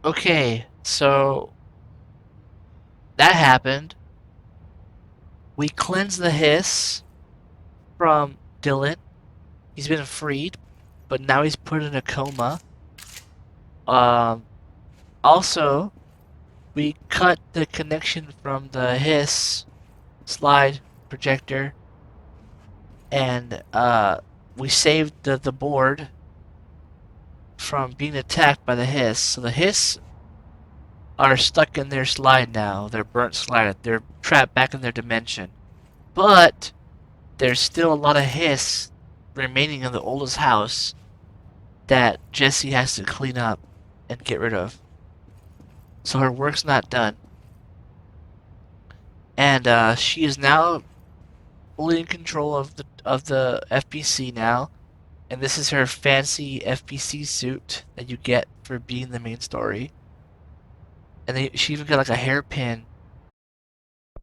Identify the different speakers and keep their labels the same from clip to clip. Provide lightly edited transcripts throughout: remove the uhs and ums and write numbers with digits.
Speaker 1: Okay, so that happened. We cleansed the hiss from Dylan. He's been freed, but now he's put in a coma. Um, Also, we cut the connection from the hiss slide projector, and we saved the board from being attacked by the hiss. So the hiss are stuck in their slide now. They're burnt slide. They're trapped back in their dimension. But there's still a lot of hiss remaining in the oldest house that Jessie has to clean up and get rid of. So her work's not done. And she is now fully in control of the FBC now. And this is her fancy FBC suit that you get for being the main story. And she even got like a hairpin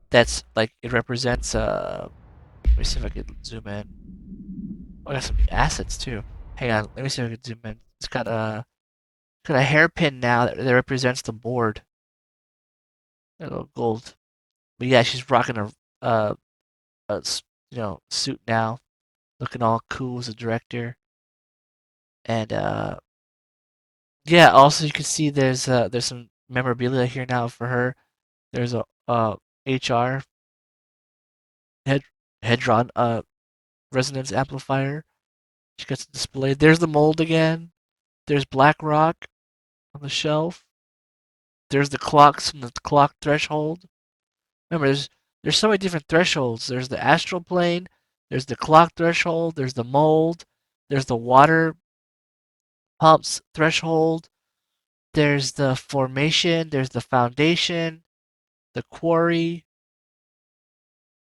Speaker 1: that's like it represents let me see if I can zoom in. Oh, I got some assets too. Hang on, let me see if I can zoom in. It's got a hairpin now that represents the board. A little gold. But yeah, she's rocking uh a suit now, looking all cool as a director. And yeah, also you can see there's some memorabilia here now for her. There's a HR head Hedron resonance amplifier. She gets displayed. There's the mold again. There's Black Rock on the shelf. There's the clocks from the clock threshold. Remember, there's so many different thresholds. There's the astral plane. There's the clock threshold. There's the mold. There's the water pumps threshold. There's the formation. There's the foundation. The quarry.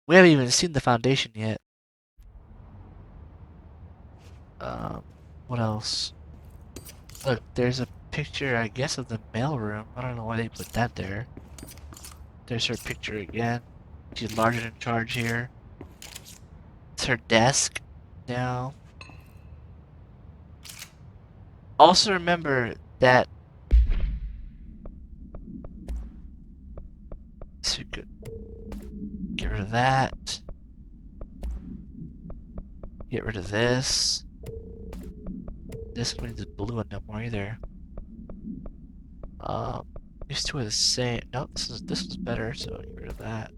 Speaker 1: We haven't even seen the foundation yet. Um, what else? Look, there's a picture, I guess, of the mailroom. I don't know why they put that there. There's her picture again. She's large and in charge here. It's her desk now. Also remember that so we could get rid of that. Get rid of this. This one is blue and no more either. Um, these two are the same. No, this one's better, so get rid of that.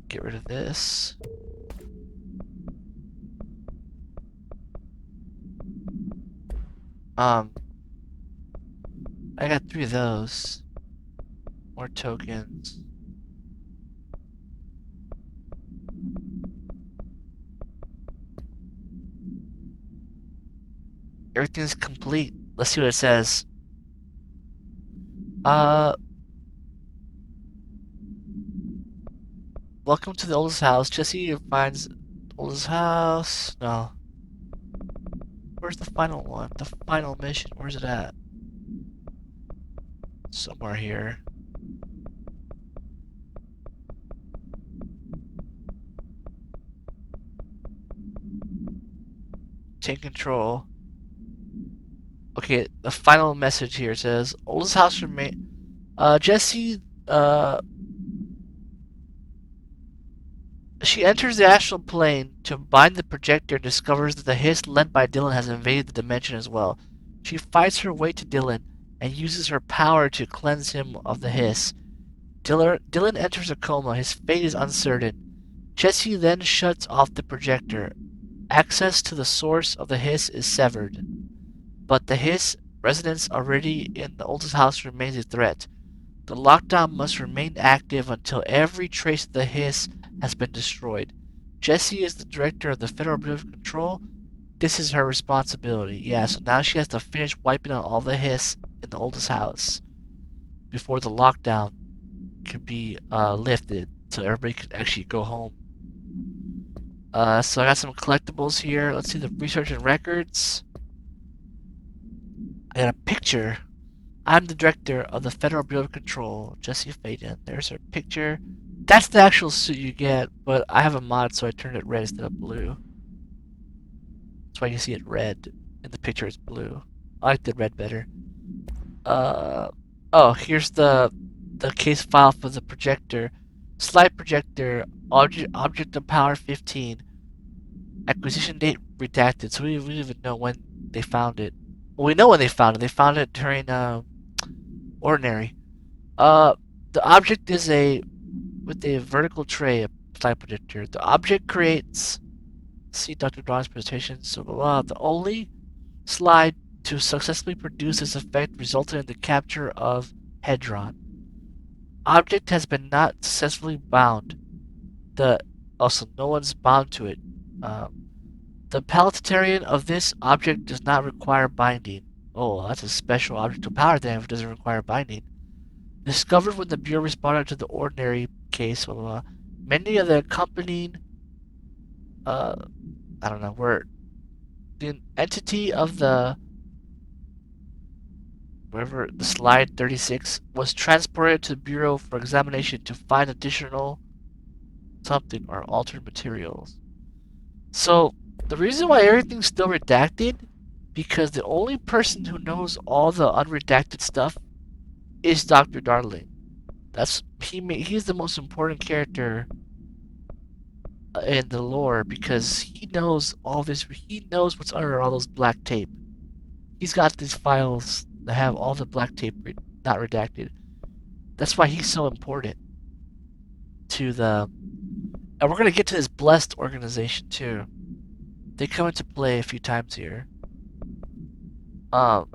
Speaker 1: Get rid of this. Um, I got 3 of those. More tokens. Everything's complete. Let's see what it says. Uh, Welcome to the oldest house. Jesse finds oldest house. No. Where's the final one? The final mission. Where's it at? Somewhere here. Take control. Okay, the final message here says oldest house remain. Jesse. She enters the astral plane to bind the projector and discovers that the hiss lent by Dylan has invaded the dimension as well. She fights her way to Dylan and uses her power to cleanse him of the hiss. Dylan enters a coma. His fate is uncertain. Jesse then shuts off the projector. Access to the source of the hiss is severed, but the hiss residence already in the oldest house remains a threat. The lockdown must remain active until every trace of the hiss has been destroyed. Jessie is the director of the Federal Bureau of Control. This is her responsibility. Yeah, so now she has to finish wiping out all the hiss in the oldest house before the lockdown can be lifted so everybody can actually go home. So I got some collectibles here. Let's see the research and records. I got a picture. I'm the director of the Federal Bureau of Control, Jessie Faden. There's her picture. That's the actual suit you get, but I have a mod, so I turned it red instead of blue. That's why you see it red. In the picture, it's blue. I like the red better. Oh, here's the case file for the projector. Slide projector, object of power 15. Acquisition date redacted, so we don't even know when they found it. Well, we know when they found it. They found it during ordinary. Uh, the object is a with a vertical tray, a slide projector. The object creates. See Dr. Dawn's presentation. So the only slide to successfully produce this effect resulted in the capture of Hedron. Object has been not successfully bound. The also no one's bound to it. Um, the palatatarian of this object does not require binding. Oh, that's a special object of power then if it doesn't require binding. Discovered when the Bureau responded to the ordinary case, blah, blah, blah. Many of the accompanying, uh, I don't know, where the entity of the, wherever the slide 36 was transported to the Bureau for examination to find additional something or altered materials. So, the reason why everything's still redacted, because the only person who knows all the unredacted stuff is Dr. Darling. He's the most important character in the lore because he knows all this. He knows what's under all those black tape. He's got these files that have all the black tape not redacted. That's why he's so important to the. And we're gonna get to this blessed organization too. They come into play a few times here. Um,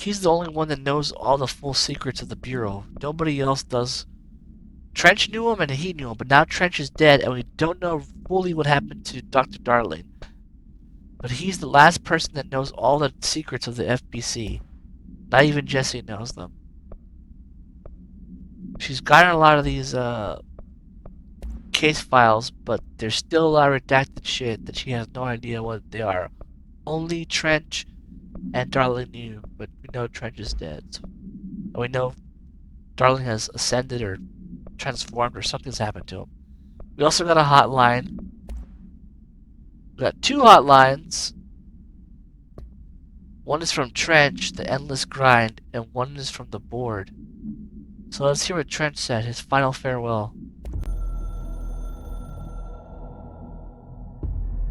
Speaker 1: he's the only one that knows all the full secrets of the Bureau. Nobody else does. Trench knew him and he knew him, but now Trench is dead and we don't know fully what happened to Dr. Darling. But he's the last person that knows all the secrets of the FBC. Not even Jessie knows them. She's gotten a lot of these case files, but there's still a lot of redacted shit that she has no idea what they are. Only Trench and Darling knew, but we know Trench is dead. So, and we know Darling has ascended or transformed or something's happened to him. We also got a hotline. We got two hotlines. One is from Trench, the endless grind, and one is from the board. So let's hear what Trench said, his final farewell.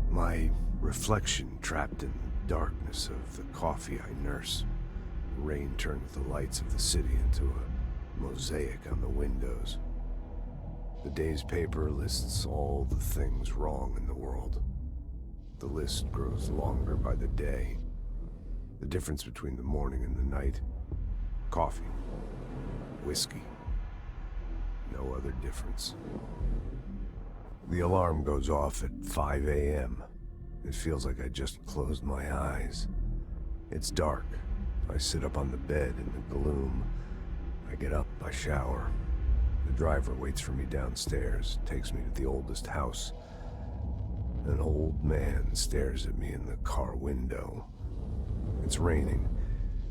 Speaker 2: My reflection trapped in the darkness of the coffee I nurse. Rain turned the lights of the city into a mosaic on the windows. The day's paper lists all the things wrong in the world. The list grows longer by the day. The difference between the morning and the night. Coffee. Whiskey. No other difference. The alarm goes off at 5 a.m. It feels like I just closed my eyes. It's dark. I sit up on the bed in the gloom. I get up, I shower. The driver waits for me downstairs, takes me to the oldest house. An old man stares at me in the car window. It's raining.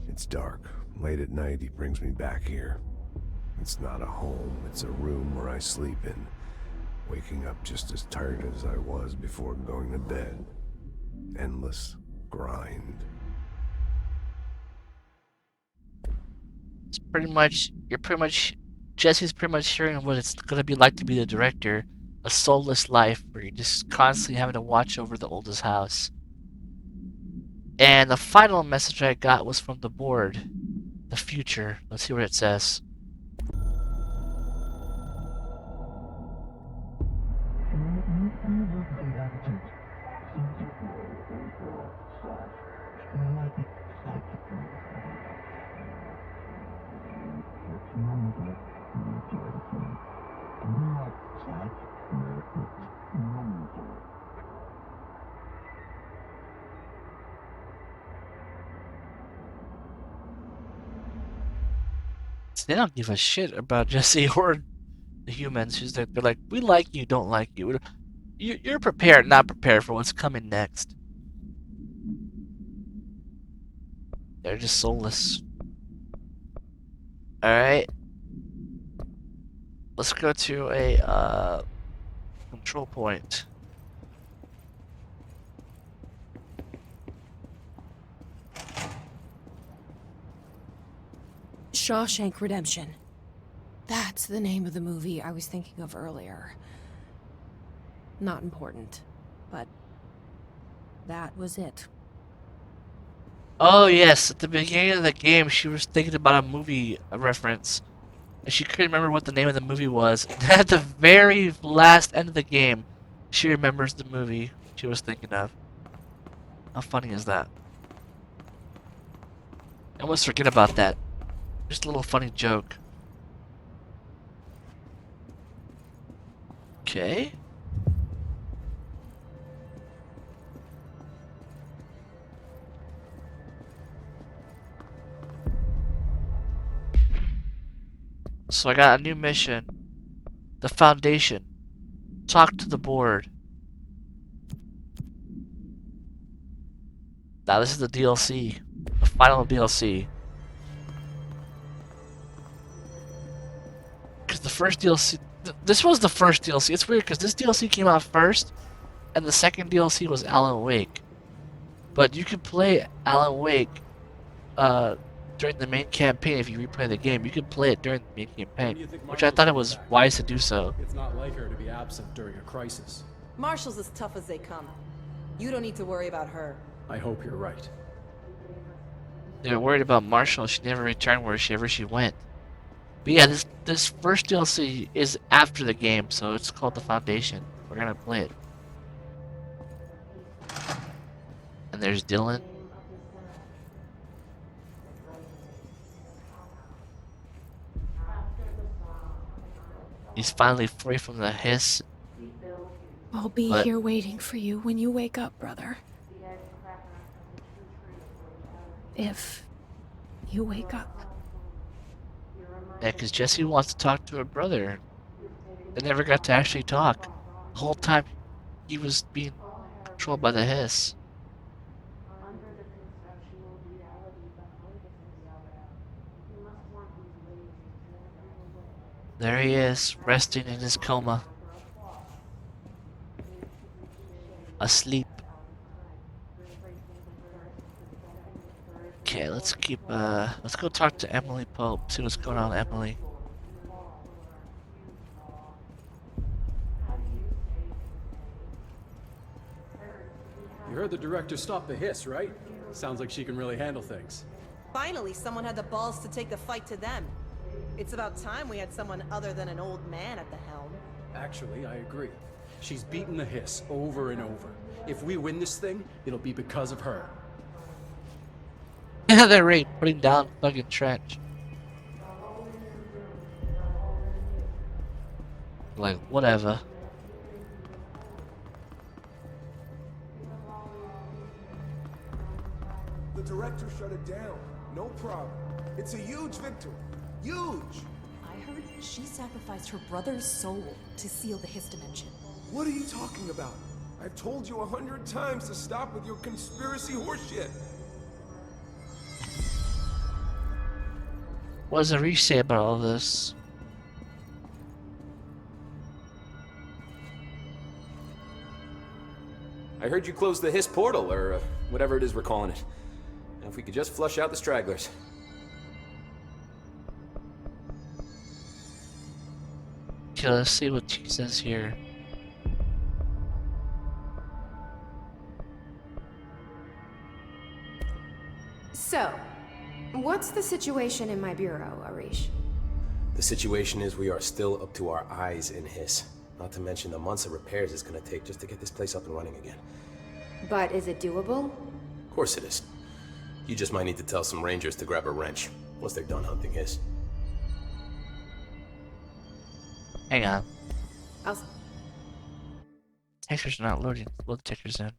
Speaker 2: It's dark. Late at night, he brings me back here. It's not a home. It's a room where I sleep in, waking up just as tired as I was before going to bed. Endless grind.
Speaker 1: It's Jesse's pretty much hearing what it's gonna be like to be the director. A soulless life where you're just constantly having to watch over the oldest house. And the final message I got was from the board. The future. Let's see what it says. They don't give a shit about Jesse or the humans. They're like, we like you, don't like you. You're prepared, not prepared for what's coming next. They're just soulless. Alright. Let's go to a control point.
Speaker 3: Shawshank Redemption. That's the name of the movie I was thinking of earlier. Not important, but that was it.
Speaker 1: Oh yes, at the beginning of the game, she was thinking about a movie reference, and she couldn't remember what the name of the movie was. And at the very last end of the game, she remembers the movie she was thinking of. How funny is that? I almost forget about that. Just a little funny joke. Okay. So I got a new mission. The Foundation. Talk to the board. Now this is the DLC. The final DLC. Because the first DLC... This was the first DLC. It's weird because this DLC came out first, and the second DLC was Alan Wake. But you can play Alan Wake during the main campaign if you replay the game. You can play it during the main campaign, which I thought it was wise to do so.
Speaker 4: It's not like her to be absent during a crisis.
Speaker 5: Marshall's as tough as they come. You don't need to worry about her.
Speaker 4: I hope you're right.
Speaker 1: They were worried about Marshall. She never returned wherever she went. But yeah, this first DLC is after the game, so it's called The Foundation. We're gonna play it. And there's Dylan. He's finally free from the hiss.
Speaker 3: I'll be here waiting for you when you wake up, brother. If you wake up.
Speaker 1: Yeah, because Jesse wants to talk to her brother. They never got to actually talk. The whole time he was being controlled by the hiss. There he is, resting in his coma. Asleep. Okay, let's go talk to Emily Pope, see what's going on, Emily.
Speaker 4: You heard the director stop the hiss, right? Sounds like she can really handle things.
Speaker 5: Finally, someone had the balls to take the fight to them. It's about time we had someone other than an old man at the helm.
Speaker 4: Actually, I agree. She's beaten the hiss over and over. If we win this thing, it'll be because of her.
Speaker 1: Yeah, they're right, putting down fucking trench. Like, whatever.
Speaker 6: The director shut it down. No problem. It's a huge victory. Huge!
Speaker 7: I heard she sacrificed her brother's soul to seal the Hiss dimension.
Speaker 6: What are you talking about? I've told you 100 times to stop with your conspiracy horseshit.
Speaker 1: What does Arish say about all this?
Speaker 8: I heard you closed the Hiss portal, or whatever it is we're calling it. And if we could just flush out the stragglers.
Speaker 1: Okay, let's see what she says here.
Speaker 9: So, what's the situation in my bureau, Arish?
Speaker 8: The situation is we are still up to our eyes in Hiss. Not to mention the months of repairs it's gonna take just to get this place up and running again.
Speaker 9: But is it doable?
Speaker 8: Of course it is. You just might need to tell some rangers to grab a wrench once they're done hunting Hiss.
Speaker 1: Hang on.
Speaker 9: I'll...
Speaker 1: Textures are not loading. Load the textures in.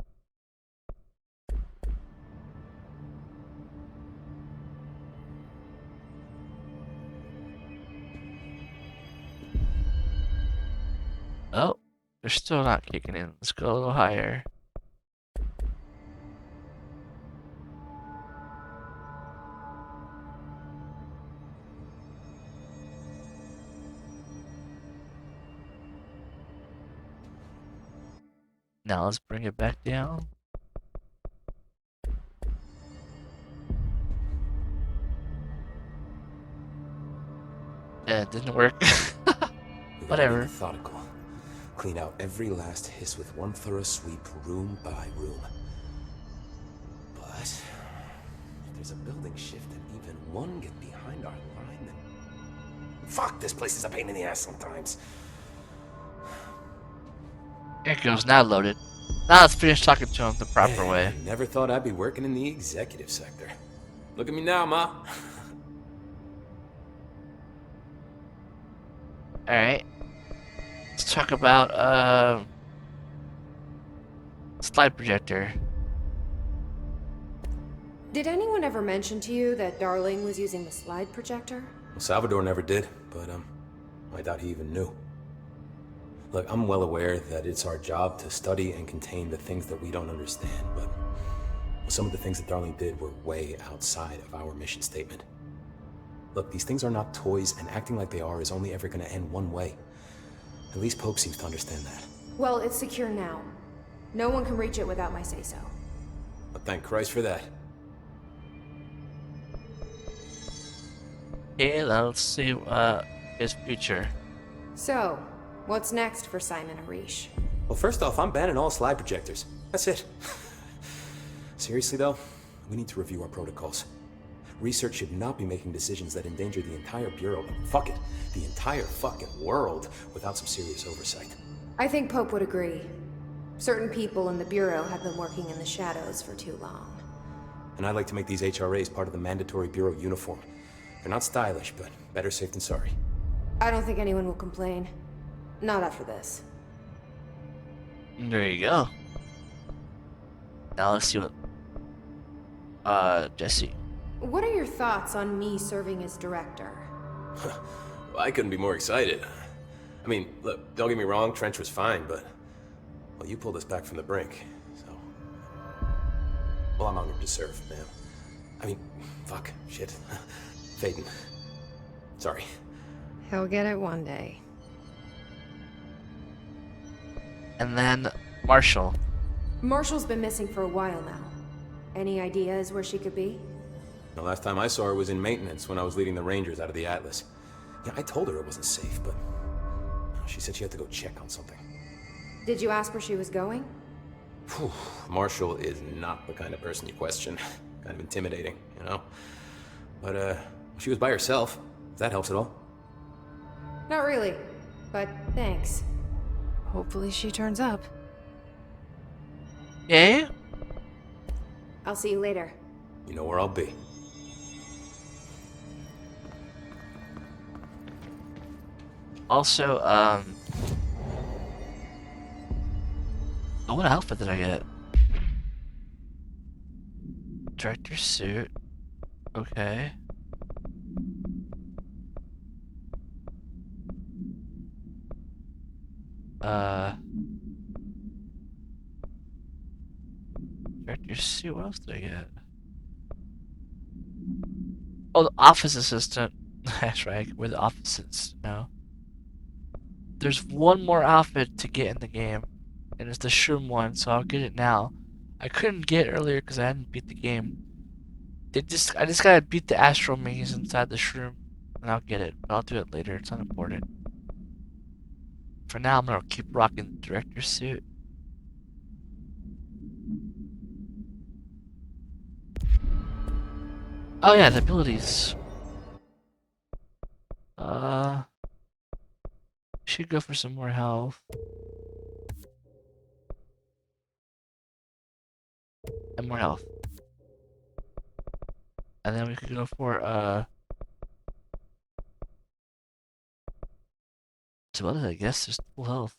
Speaker 1: Oh, they're still not kicking in. Let's go a little higher. Now let's bring it back down. It didn't work.
Speaker 8: We gotta be
Speaker 1: Whatever.
Speaker 8: methodical. Clean out every last hiss with one thorough sweep, room by room. But if there's a building shift and even one get behind our line, then fuck, this place is a pain in the ass sometimes.
Speaker 1: There it goes, now loaded. Now let's finish talking to him the proper
Speaker 8: Man,
Speaker 1: way.
Speaker 8: I never thought I'd be working in the executive sector. Look at me now, Ma.
Speaker 1: Alright. Let's talk about, slide projector.
Speaker 9: Did anyone ever mention to you that Darling was using the slide projector?
Speaker 8: Well, Salvador never did, but I doubt he even knew. Look, I'm well aware that it's our job to study and contain the things that we don't understand, but some of the things that Darling did were way outside of our mission statement. Look, these things are not toys, and acting like they are is only ever going to end one way. At least Pope seems to understand that.
Speaker 9: Well, it's secure now. No one can reach it without my say-so.
Speaker 8: But thank Christ for that.
Speaker 1: Okay, let's see, his future.
Speaker 9: So, what's next for Simon Arish?
Speaker 8: Well, first off, I'm banning all slide projectors. That's it. Seriously, though, we need to review our protocols. Research should not be making decisions that endanger the entire Bureau, fuck it, the entire fucking world, without some serious oversight.
Speaker 9: I think Pope would agree. Certain people in the Bureau have been working in the shadows for too long.
Speaker 8: And I'd like to make these HRAs part of the mandatory Bureau uniform. They're not stylish, but better safe than sorry.
Speaker 9: I don't think anyone will complain. Not after this.
Speaker 1: There you go. Now let's see what, Jesse.
Speaker 9: What are your thoughts on me serving as director?
Speaker 8: Well, I couldn't be more excited. I mean, look, don't get me wrong, Trench was fine, but... well, you pulled us back from the brink, so... well, I'm honored to serve, man. I mean, fuck, shit. Faden. Sorry.
Speaker 3: He'll get it one day.
Speaker 1: And then Marshall.
Speaker 9: Marshall's been missing for a while now. Any ideas where she could be?
Speaker 8: The last time I saw her was in maintenance when I was leading the Rangers out of the Atlas. Yeah, I told her it wasn't safe, but... she said she had to go check on something.
Speaker 9: Did you ask where she was going?
Speaker 8: Whew. Marshall is not the kind of person you question. Kind of intimidating, you know? But, she was by herself, if that helps at all.
Speaker 9: Not really, but thanks.
Speaker 3: Hopefully she turns up.
Speaker 1: Yeah?
Speaker 9: I'll see you later.
Speaker 8: You know where I'll be.
Speaker 1: Also, oh, what outfit did I get? Director suit. Okay. Director suit, what else did I get? Oh, the office assistant. That's right, we're the offices now. There's one more outfit to get in the game, and it's the shroom one, so I'll get it now. I couldn't get it earlier because I hadn't beat the game. I just gotta beat the Astral maze inside the shroom, and I'll get it. But I'll do it later, it's not important. For now, I'm gonna keep rocking the director's suit. Oh yeah, the abilities. Should go for some more health. And more health. And then we could go for, so what is it? I guess just full health.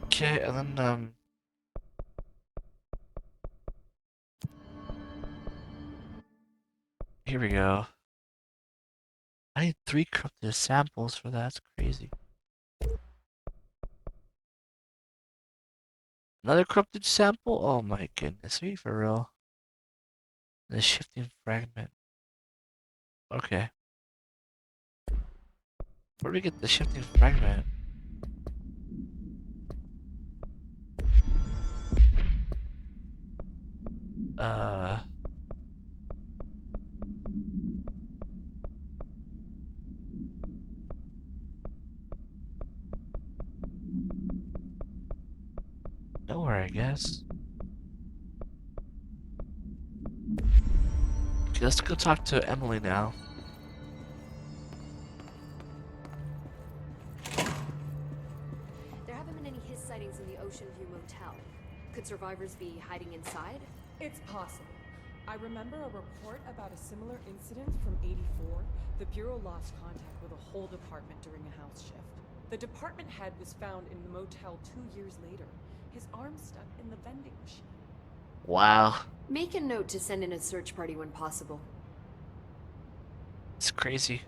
Speaker 1: Okay, and then, here we go. I need 3 corrupted samples for that, that's crazy. Another corrupted sample? Oh my goodness, are you for real? The shifting fragment. Okay. Where do we get the shifting fragment? Nowhere, I guess. Okay, let's go talk to Emily now.
Speaker 10: There haven't been any Hiss sightings in the Ocean View Motel. Could survivors be hiding inside?
Speaker 11: It's possible. I remember a report about a similar incident from '84. The Bureau lost contact with a whole department during a house shift. The department head was found in the motel 2 years later. His arm stuck in the vending machine.
Speaker 1: Wow.
Speaker 10: Make a note to send in a search party when possible.
Speaker 1: It's crazy.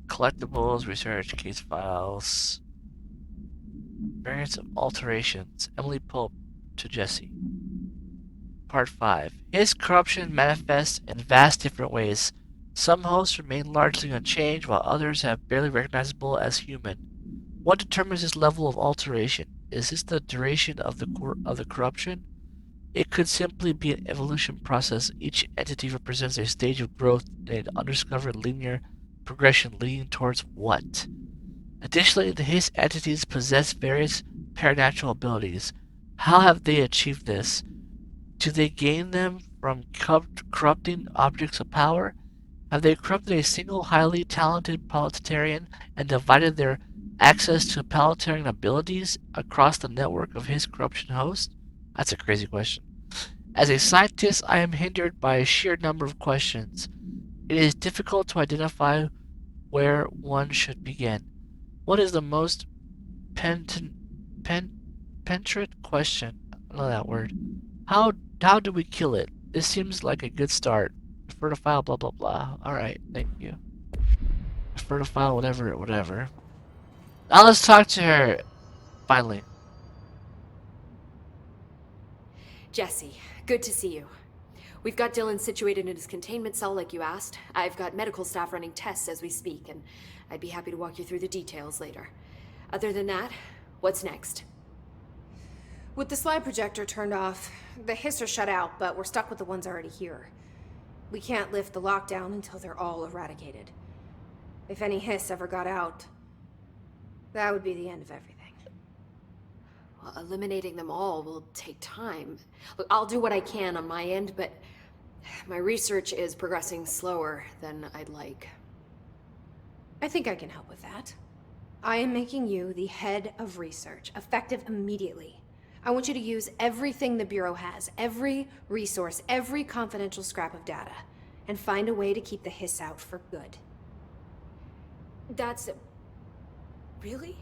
Speaker 1: Collectibles, research, case files. Variants of alterations. Emily Pope to Jesse. Part 5. His corruption manifests in vast different ways. Some hosts remain largely unchanged, while others have barely recognizable as human. What determines this level of alteration? Is this the duration of the corruption? It could simply be an evolution process. Each entity represents a stage of growth in an undiscovered linear progression leading towards what? Additionally, his entities possess various paranatural abilities. How have they achieved this? Do they gain them from corrupting objects of power? Have they corrupted a single highly talented palatarian and divided their access to palatarian abilities across the network of his corruption hosts? That's a crazy question. As a scientist, I am hindered by a sheer number of questions. It is difficult to identify where one should begin. What is the most penetrant question? I know that word. How do we kill it? This seems like a good start. Refer to file, blah blah blah. Alright, thank you. Refer to file, whatever. Now let's talk to her, finally.
Speaker 10: Jesse, good to see you. We've got Dylan situated in his containment cell like you asked. I've got medical staff running tests as we speak, and I'd be happy to walk you through the details later. Other than that, what's next?
Speaker 3: With the slide projector turned off, the Hiss are shut out, but we're stuck with the ones already here. We can't lift the lockdown until they're all eradicated. If any Hiss ever got out, that would be the end of everything.
Speaker 10: Well, eliminating them all will take time. Look, I'll do what I can on my end, but my research is progressing slower than I'd like.
Speaker 3: I think I can help with that. I am making you the head of research, effective immediately. I want you to use everything the Bureau has, every resource, every confidential scrap of data, and find a way to keep the Hiss out for good.
Speaker 10: That's... really?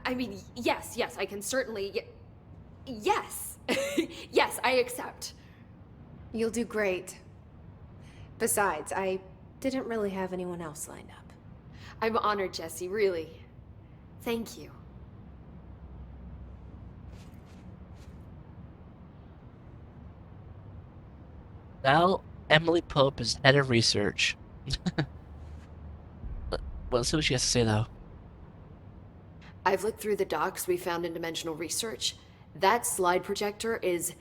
Speaker 10: I mean, yes, I can certainly... Yes! Yes, I accept.
Speaker 3: You'll do great. Besides, I didn't really have anyone else lined up.
Speaker 10: I'm honored, Jesse, really. Thank you.
Speaker 1: Now, Emily Pope is head of research. Well, let's see what she has to say, though.
Speaker 10: I've looked through the docs we found in Dimensional Research. That slide projector is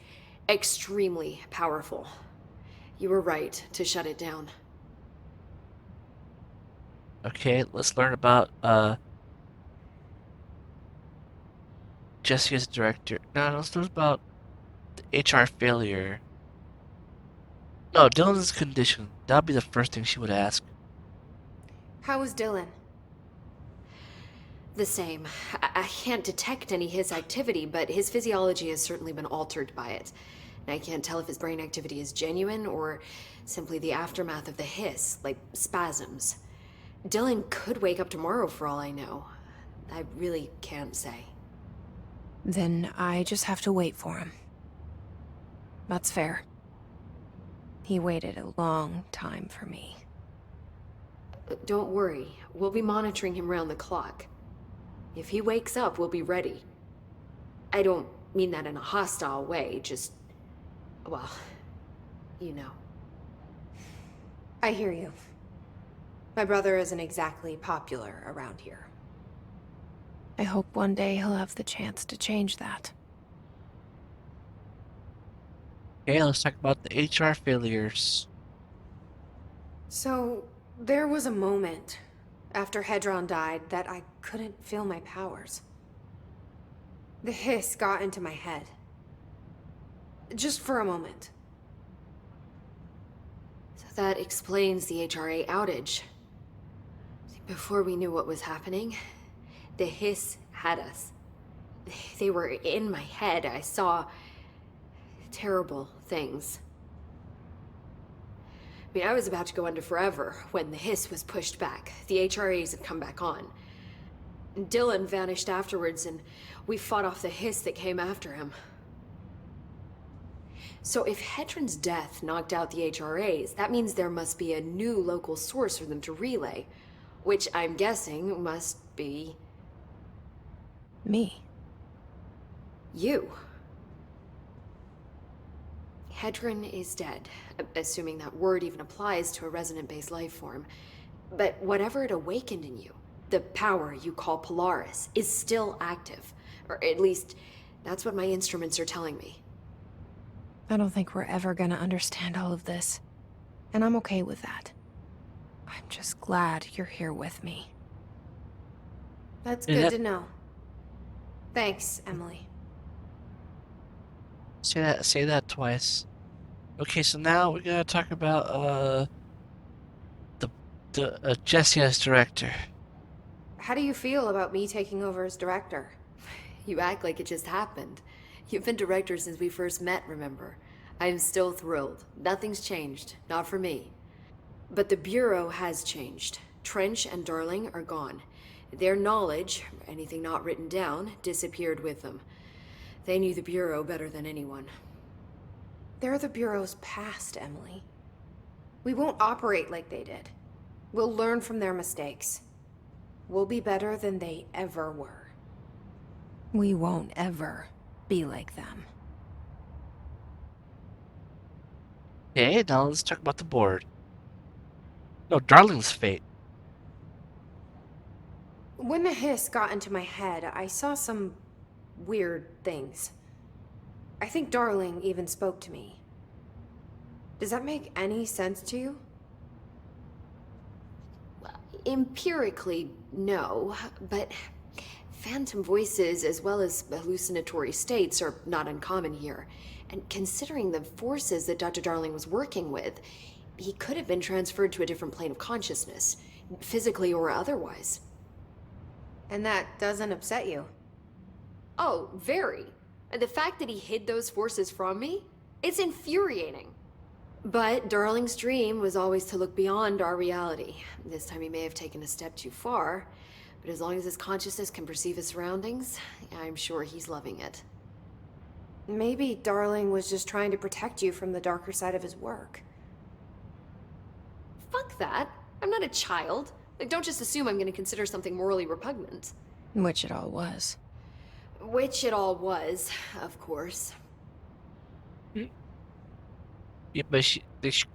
Speaker 10: extremely powerful. You were right to shut it down.
Speaker 1: Okay, let's learn about, Jesse as director. No, let's learn about the HR failure. No, Dylan's condition. That'd be the first thing she would ask.
Speaker 3: How is Dylan?
Speaker 10: The same. I can't detect any Hiss activity, but his physiology has certainly been altered by it. And I can't tell if his brain activity is genuine or simply the aftermath of the Hiss, like spasms. Dylan could wake up tomorrow for all I know. I really can't say.
Speaker 3: Then I just have to wait for him. That's fair. He waited a long time for me.
Speaker 10: Don't worry. We'll be monitoring him round the clock. If he wakes up, we'll be ready. I don't mean that in a hostile way, just... well, you know.
Speaker 3: I hear you. My brother isn't exactly popular around here. I hope one day he'll have the chance to change that.
Speaker 1: Okay, let's talk about the HR failures.
Speaker 3: So, there was a moment after Hedron died, that I couldn't feel my powers. The hiss got into my head. Just for a moment.
Speaker 10: So that explains the HRA outage. Before we knew what was happening, the hiss had us. They were in my head. I saw terrible things. I mean, I was about to go under forever when the hiss was pushed back. The HRAs had come back on. Dylan vanished afterwards, and we fought off the hiss that came after him. So if Hedron's death knocked out the HRAs, that means there must be a new local source for them to relay, which I'm guessing must be...
Speaker 3: Me.
Speaker 10: you. Hedron is dead, assuming that word even applies to a resonant-based life form. But whatever it awakened in you, the power you call Polaris, is still active. Or at least, that's what my instruments are telling me.
Speaker 3: I don't think we're ever gonna understand all of this. And I'm okay with that. I'm just glad you're here with me. That's good to know. Thanks, Emily.
Speaker 1: Say that twice. Okay, so now we're gonna talk about Jesse as director.
Speaker 3: How do you feel about me taking over as director?
Speaker 10: You act like it just happened. You've been director since we first met, remember? I'm still thrilled. Nothing's changed. Not for me. But the Bureau has changed. Trench and Darling are gone. Their knowledge, anything not written down, disappeared with them. They knew the Bureau better than anyone.
Speaker 3: They're the Bureau's past, Emily. We won't operate like they did. We'll learn from their mistakes. We'll be better than they ever were. We won't ever be like them.
Speaker 1: Okay, now let's talk about the board. No, Darling's fate.
Speaker 3: When the hiss got into my head, I saw some weird things. I think Darling even spoke to me. Does that make any sense to you?
Speaker 10: Empirically, no, but phantom voices as well as hallucinatory states are not uncommon here. And considering the forces that Dr. Darling was working with, he could have been transferred to a different plane of consciousness, physically or otherwise.
Speaker 3: And that doesn't upset you?
Speaker 10: Oh, very. The fact that he hid those forces from me, it's infuriating. But Darling's dream was always to look beyond our reality. This time he may have taken a step too far, but as long as his consciousness can perceive his surroundings, I'm sure he's loving it.
Speaker 3: Maybe Darling was just trying to protect you from the darker side of his work.
Speaker 10: Fuck that. I'm not a child. Like, don't just assume I'm gonna consider something morally repugnant.
Speaker 3: Which it all was.
Speaker 10: Which it all was, of course.
Speaker 1: Yeah, but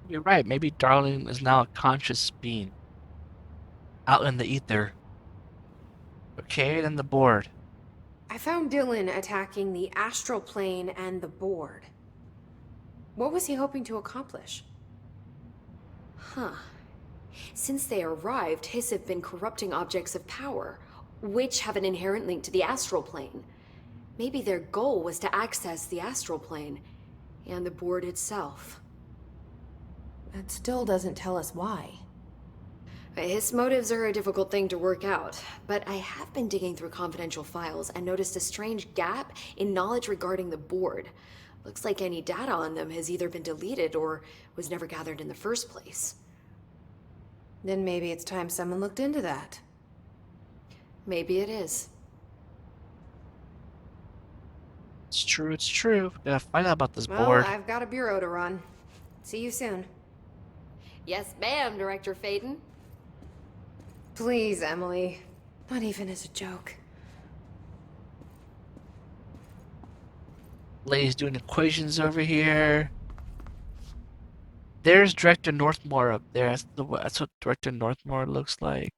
Speaker 1: you're right. Maybe Darling is now a conscious being out in the ether. Okay, then the board.
Speaker 3: I found Dylan attacking the astral plane and the board. What was he hoping to accomplish?
Speaker 10: Huh. Since they arrived, Hiss have been corrupting objects of power, which have an inherent link to the astral plane. Maybe their goal was to access the astral plane and the board itself.
Speaker 3: That still doesn't tell us why.
Speaker 10: His motives are a difficult thing to work out, but I have been digging through confidential files and noticed a strange gap in knowledge regarding the board. Looks like any data on them has either been deleted or was never gathered in the first place.
Speaker 3: Then maybe it's time someone looked into that.
Speaker 10: Maybe it is.
Speaker 1: It's true, it's true. Gotta find out about this
Speaker 3: Well,
Speaker 1: board.
Speaker 3: I've got a bureau to run. See you soon.
Speaker 10: Yes, ma'am, Director Faden.
Speaker 3: Please, Emily. Not even as a joke.
Speaker 1: Lady's doing equations over here. There's Director Northmore up there. That's what Director Northmore looks like.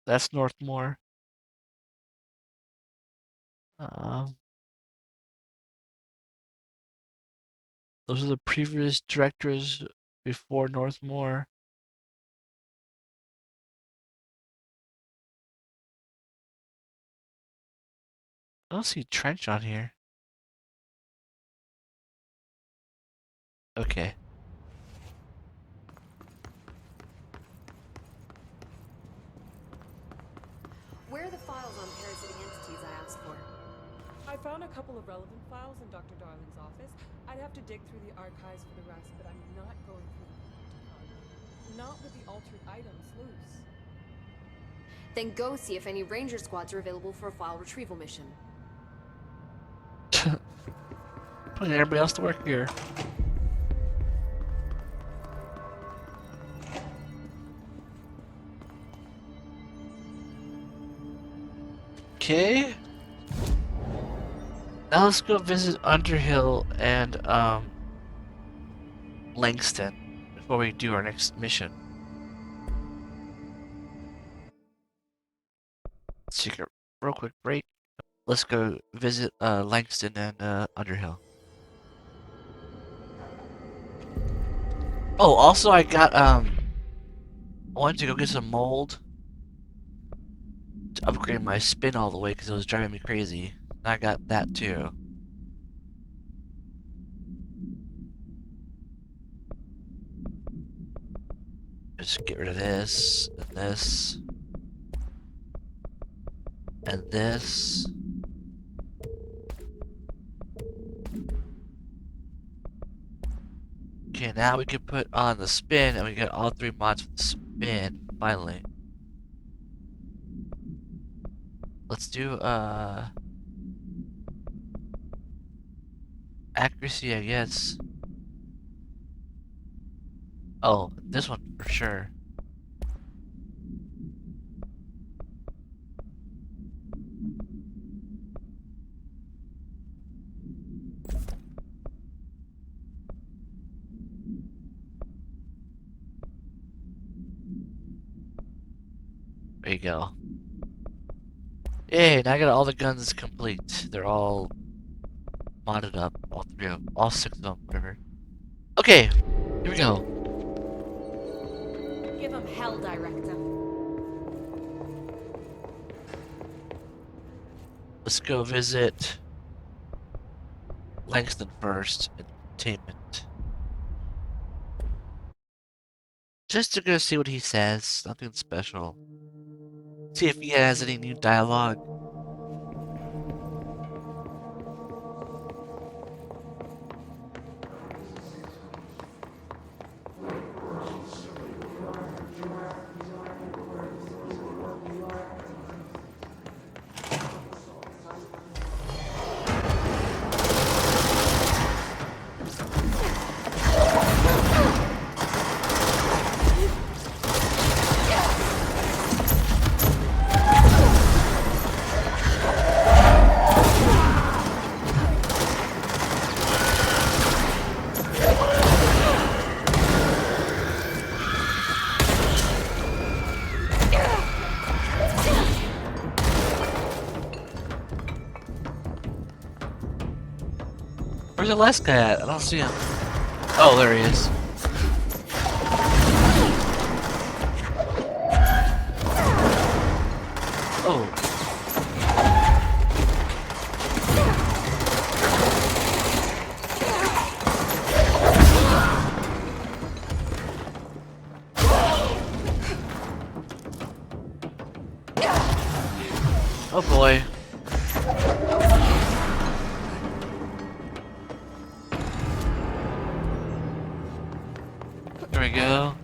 Speaker 1: That's Northmore. Those are the previous directors before Northmore. I don't see trench on here. Okay.
Speaker 10: Where are the files on parasitic entities I asked for?
Speaker 11: I found a couple of relevant files in Dr. Darling's office. I'd have to dig through the archives for the rest, but I'm not going through them one to one. Not with the altered items loose.
Speaker 10: Then go see if any ranger squads are available for a file retrieval mission.
Speaker 1: Putting everybody else to work here. Okay. Now let's go visit Underhill and Langston before we do our next mission. Let's take a real quick break. Let's go visit Langston and Underhill. Oh, also I got I wanted to go get some mold to upgrade my spin all the way because it was driving me crazy. I got that too. Just get rid of this, and this, and this. Okay, now we can put on the spin, and we get all 3 mods for the spin, finally. Let's do, accuracy, I guess. Oh, this one for sure. There you go. Yay, now I got all the guns complete. They're all modded up. All 3 of them. All 6 of them, whatever. Okay, here we go.
Speaker 10: Give him hell, Director.
Speaker 1: Let's go visit Langston first in Entertainment. Just to go see what he says. Nothing special. See if he has any new dialogue. Where's the last guy at? I don't see him. Oh, there he is. Oh. Oh boy. There we go.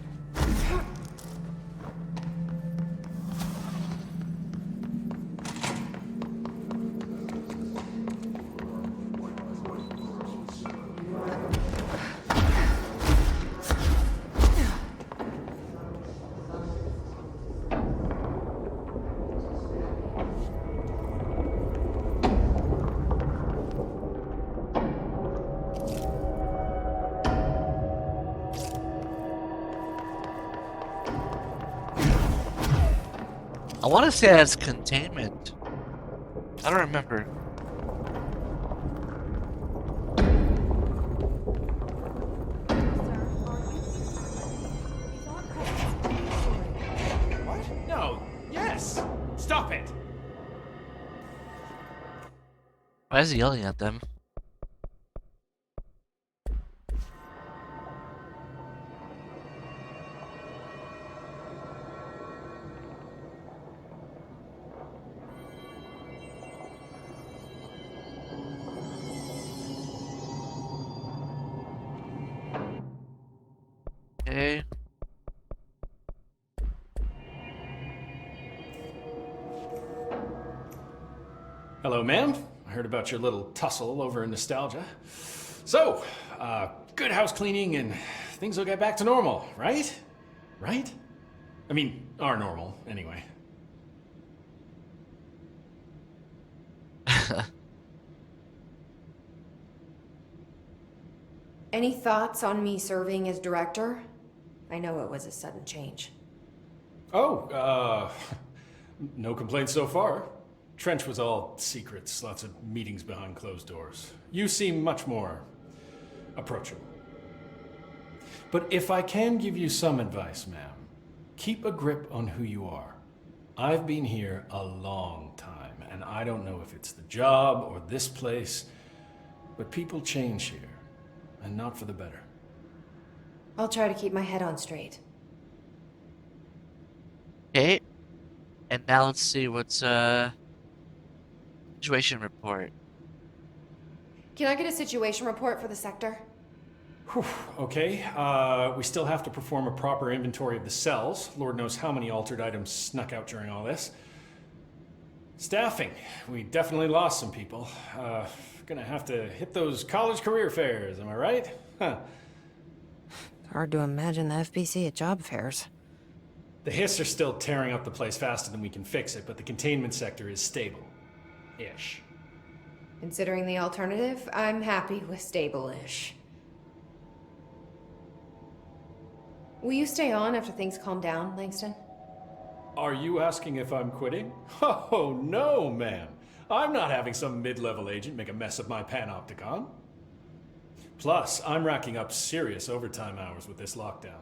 Speaker 1: I want to say that's containment. I don't remember.
Speaker 12: What? No. Yes. Stop it.
Speaker 1: Why is he yelling at them? Okay.
Speaker 4: Hello, ma'am. I heard about your little tussle over in Nostalgia. So, good house cleaning and things will get back to normal, right? Right? I mean, are normal, anyway.
Speaker 3: Any thoughts on me serving as director? I know it was a sudden change.
Speaker 4: Oh, no complaints so far. Trench was all secrets, lots of meetings behind closed doors. You seem much more approachable. But if I can give you some advice, ma'am, keep a grip on who you are. I've been here a long time, and I don't know if it's the job or this place, but people change here, and not for the better.
Speaker 3: I'll try to keep my head on straight.
Speaker 1: Okay. And now let's see what's situation report.
Speaker 3: Can I get a situation report for the sector?
Speaker 4: Whew, okay, we still have to perform a proper inventory of the cells. Lord knows how many altered items snuck out during all this. Staffing. We definitely lost some people. Gonna have to hit those college career fairs, am I right? Huh.
Speaker 3: Hard to imagine the FBC at job fairs.
Speaker 4: The Hiss are still tearing up the place faster than we can fix it, but the containment sector is stable. Ish.
Speaker 3: Considering the alternative, I'm happy with stable-ish. Will you stay on after things calm down, Langston?
Speaker 4: Are you asking if I'm quitting? Oh, no, ma'am. I'm not having some mid-level agent make a mess of my panopticon. Plus, I'm racking up serious overtime hours with this lockdown.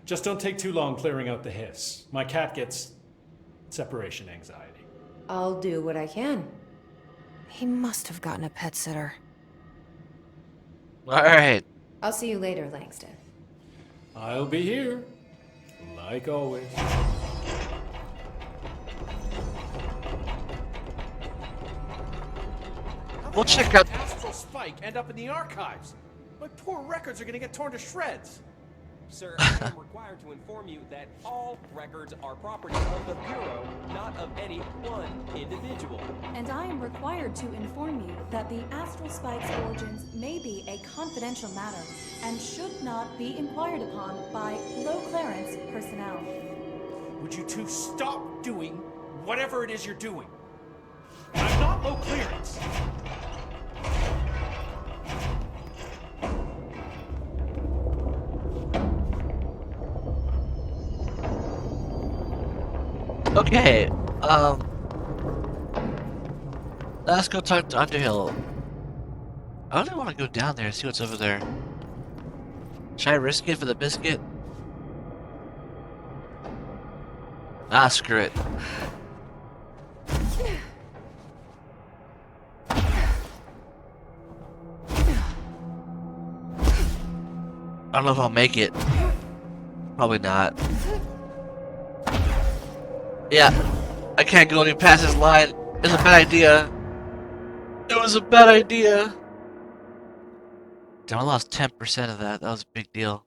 Speaker 4: Just don't take too long clearing out the Hiss. My cat gets separation anxiety.
Speaker 3: I'll do what I can. He must have gotten a pet sitter.
Speaker 1: Alright.
Speaker 3: I'll see you later, Langston.
Speaker 4: I'll be here, like always.
Speaker 1: We'll check out.
Speaker 12: Astral Spike end up in the archives. My poor records are gonna get torn to shreds.
Speaker 13: Sir, I am required to inform you that all records are property of the Bureau, not of any one individual.
Speaker 7: And I am required to inform you that the Astral Spike's origins may be a confidential matter and should not be inquired upon by low-clearance personnel.
Speaker 12: Would you two stop doing whatever it is you're doing? I'm not low clearance.
Speaker 1: Okay, let's go talk to Underhill. I really want to go down there and see what's over there. Should I risk it for the biscuit? Ah, screw it. I don't know if I'll make it. Probably not. Yeah, I can't go any past this line. It was a bad idea. It was a bad idea. Damn, I lost 10% of that. That was a big deal.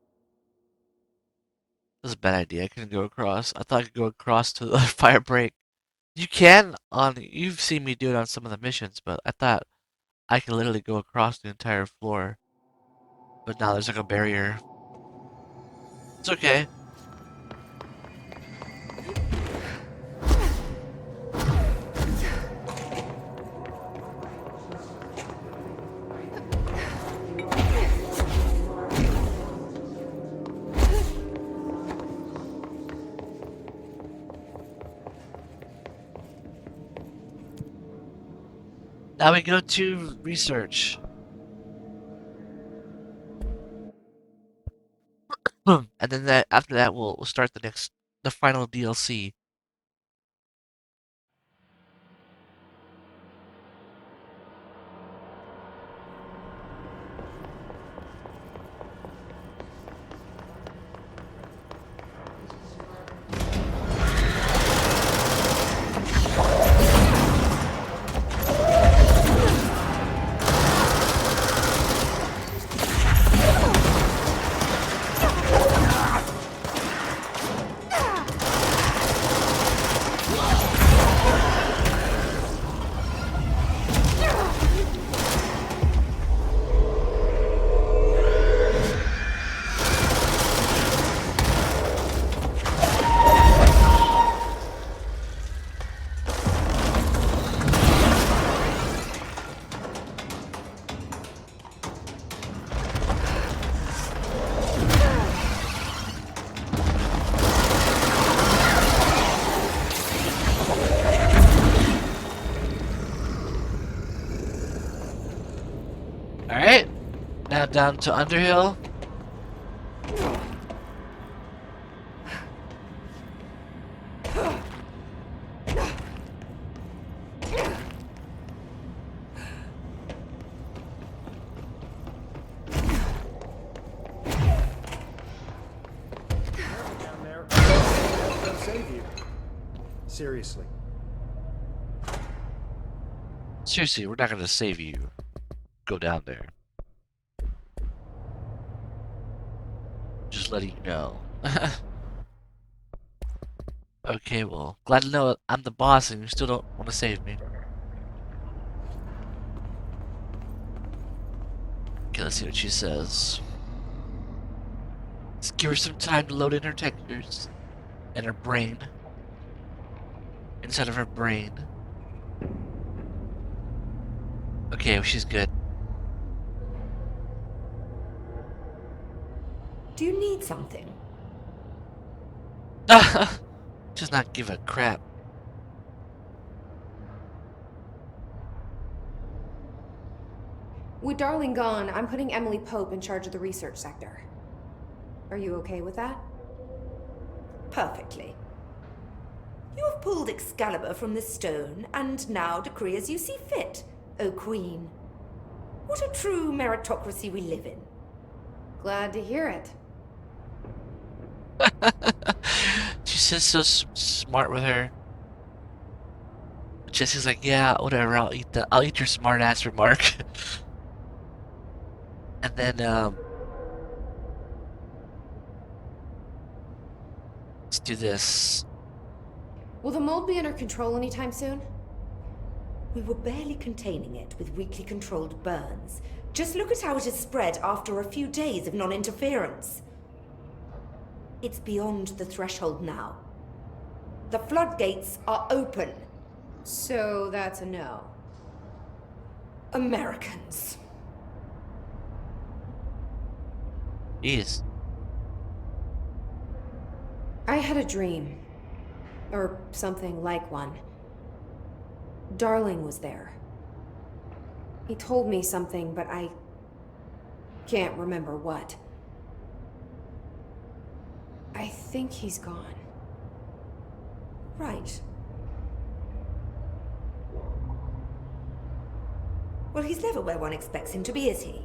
Speaker 1: That was a bad idea. I couldn't go across. I thought I could go across to the fire break. You can on. You've seen me do it on some of the missions, but I thought I could literally go across the entire floor. But now there's like a barrier. It's okay. Now we go to research. And then after that we'll start the final DLC. down to Underhill.
Speaker 14: Down there. I'll save you. Seriously.
Speaker 1: Seriously, we're not gonna save you. Go down there. Just letting you know. Okay, well, glad to know I'm the boss and you still don't want to save me. Okay, let's see what she says. Let's give her some time to load in her textures and her brain. Inside of her brain. Okay, well, she's good.
Speaker 15: Do you need something?
Speaker 1: Does not give a crap.
Speaker 3: With Darling gone, I'm putting Emily Pope in charge of the research sector. Are you okay with that?
Speaker 15: Perfectly. You have pulled Excalibur from the stone, and now decree as you see fit, O Queen. What a true meritocracy we live in.
Speaker 3: Glad to hear it.
Speaker 1: She's just so smart with her. Jesse's like, yeah, whatever. I'll eat your smart ass remark. And then let's do this.
Speaker 3: Will the mold be under control anytime soon?
Speaker 15: We were barely containing it with weakly controlled burns. Just look at how it has spread after a few days of non-interference. It's beyond the threshold now. The floodgates are open.
Speaker 3: So that's a no.
Speaker 15: Americans.
Speaker 1: Jeez.
Speaker 3: I had a dream. Or something like one. Darling was there. He told me something, but I can't remember what. I think he's gone.
Speaker 15: Right. Well, he's never where one expects him to be, is he?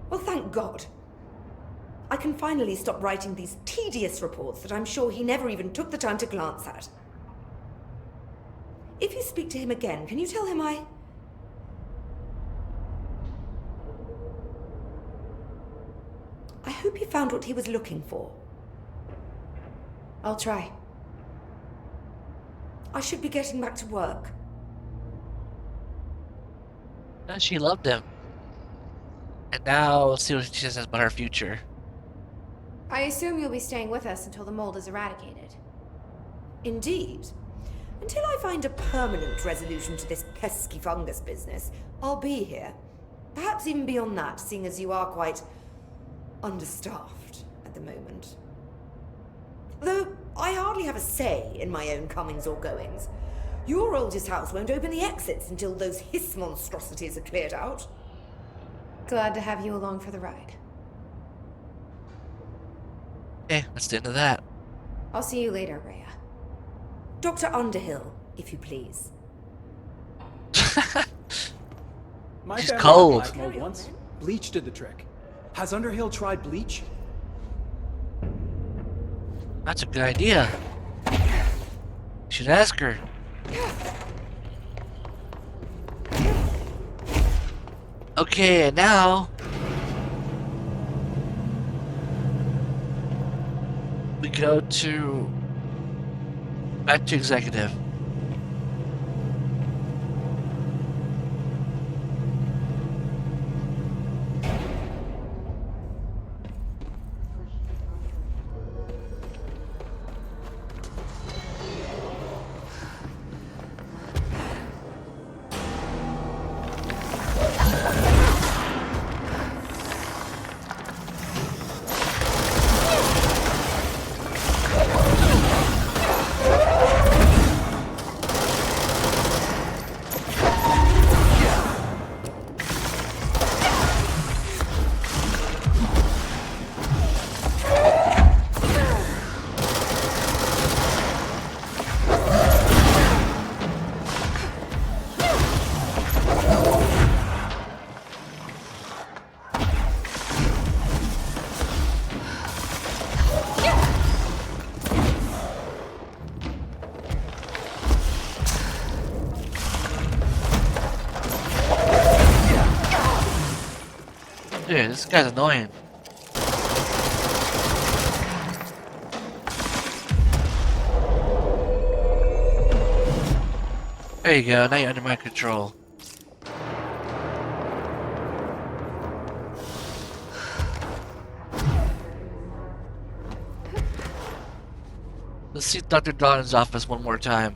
Speaker 15: Well, thank God. I can finally stop writing these tedious reports that I'm sure he never even took the time to glance at. If you speak to him again, can you tell him I hope he found what he was looking for.
Speaker 3: I'll try.
Speaker 15: I should be getting back to work.
Speaker 1: She loved him. And now let's see what she says about her future.
Speaker 3: I assume you'll be staying with us until the mold is eradicated.
Speaker 15: Indeed. Until I find a permanent resolution to this pesky fungus business, I'll be here. Perhaps even beyond that, seeing as you are quite understaffed at the moment. Though I hardly have a say in my own comings or goings. Your oldest house won't open the exits until those hiss monstrosities are cleared out.
Speaker 3: Glad to have you along for the ride.
Speaker 1: Okay, that's the end of that.
Speaker 3: I'll see you later, Rhea.
Speaker 15: Dr. Underhill, if you please.
Speaker 14: My
Speaker 1: She's
Speaker 14: family
Speaker 1: cold.
Speaker 14: had black mold once. Bleach did the trick. Has Underhill tried bleach?
Speaker 1: That's a good idea. You should ask her. Okay, and now we go to back to executive. Dude, this guy's annoying. There you go, now you're under my control. Let's see Dr. Don's office one more time.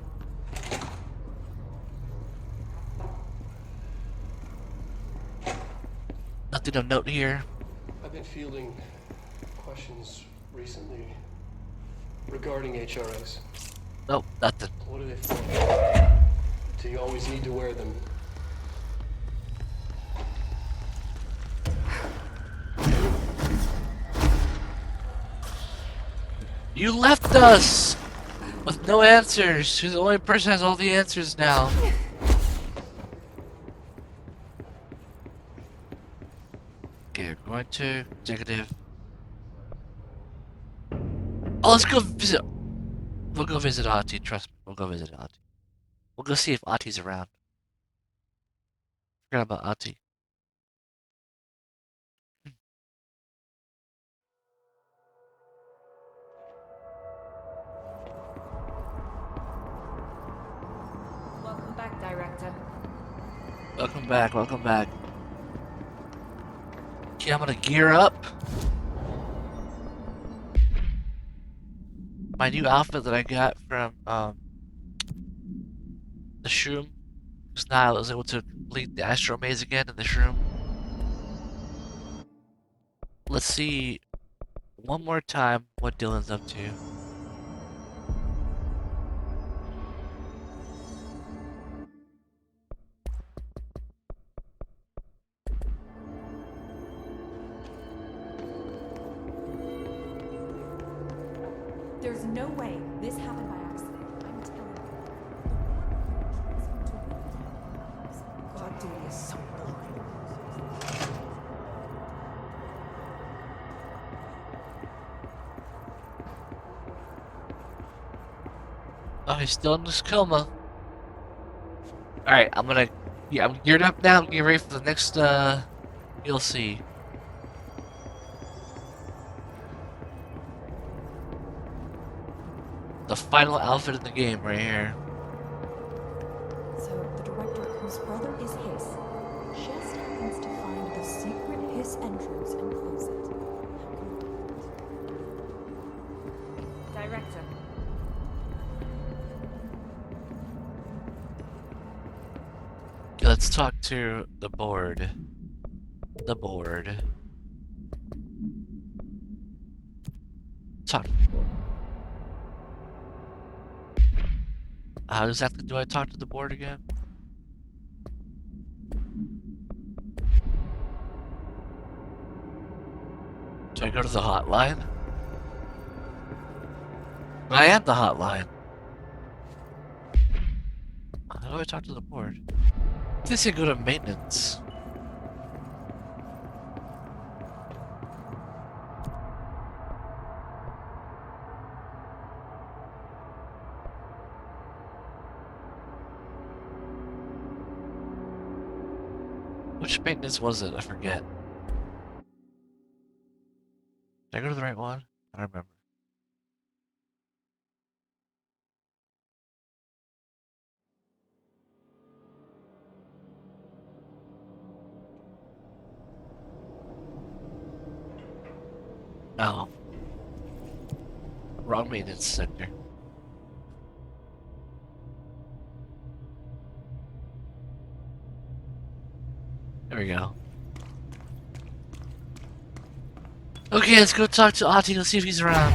Speaker 1: Nothing of note here.
Speaker 16: I've been fielding questions recently regarding HRS.
Speaker 1: Nope, nothing.
Speaker 16: What are they for? Do you always need to wear them?
Speaker 1: You left us with no answers. You're the only person who has all the answers now. Okay, we're going to executive. Oh, let's go visit. We'll go visit Ahti. Trust me, we'll go visit Ahti. We'll go see if Ahti's around. Forgot about Ahti.
Speaker 7: Welcome back, Director.
Speaker 1: Welcome back, welcome back. Okay, I'm gonna gear up. My new outfit that I got from the shroom. Because now I was able to complete the Astral maze again in the shroom. Let's see one more time what Dylan's up to.
Speaker 7: There's no way this happened by accident. I'm telling you.
Speaker 5: God duty is so boring.
Speaker 1: Oh, he's still in this coma. Alright, I'm geared up now. I'm getting ready for the next, DLC. The final outfit in the game right here.
Speaker 7: So, the director, whose brother is Hiss, just happens to find the secret Hiss entrance and close it. Director.
Speaker 1: Okay, let's talk to the board. The board. Talk to the board. How exactly do I talk to the board again? Do I go to the hotline? I am the hotline. How do I talk to the board? This can go to maintenance. Which maintenance was it? I forget. Did I go to the right one? I don't remember. No. Wrong maintenance sector. There we go. Okay, let's go talk to Ahti. Let's see if he's around.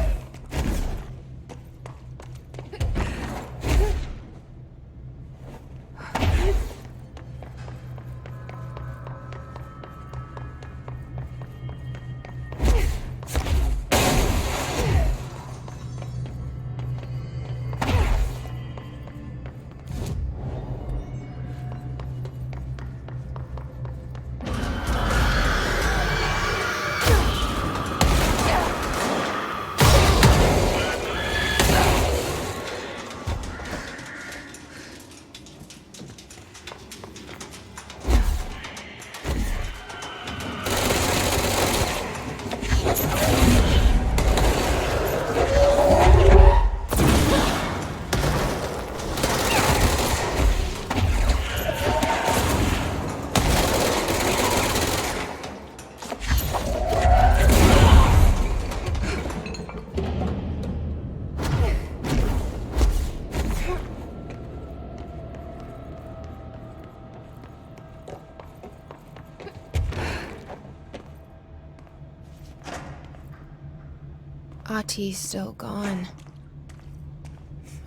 Speaker 3: Hati's still gone.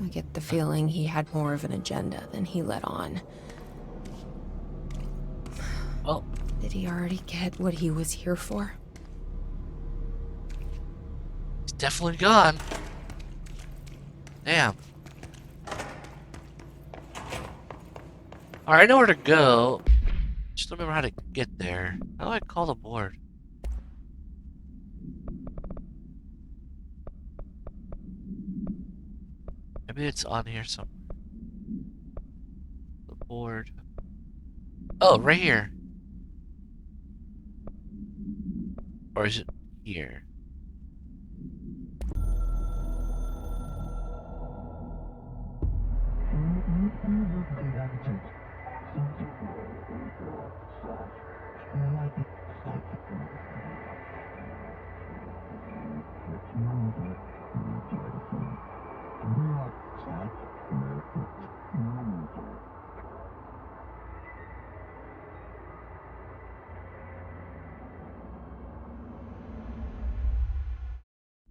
Speaker 3: I get the feeling he had more of an agenda than he let on.
Speaker 1: Well,
Speaker 3: did he already get what he was here for?
Speaker 1: He's definitely gone. Damn. Alright, I know where to go. Just don't remember how to get there. How do I call the board? Maybe it's on here somewhere. The board. Oh, right here. Or is it here?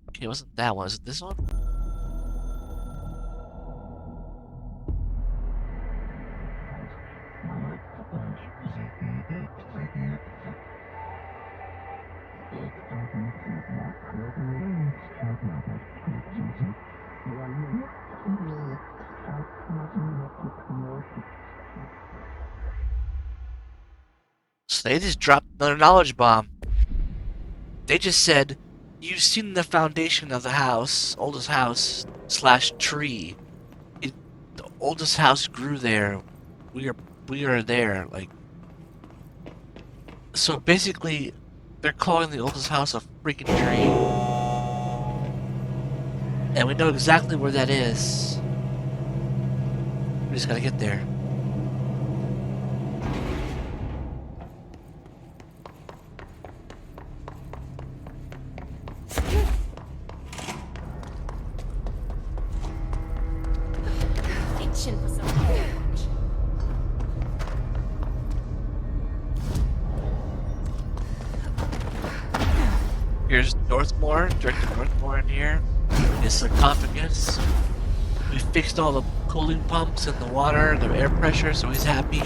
Speaker 1: Okay, it wasn't that one. Is it this one? So they just dropped another knowledge bomb. They just said, you've seen the foundation of the house, oldest house / tree. The oldest house grew there. We are there. Like, so basically, they're calling the oldest house a freaking tree, and we know exactly where that is. We just gotta get there. Here's Northmore, Director Northmore in here. His sarcophagus. We fixed all the cooling pumps and the water, the air pressure, so he's happy.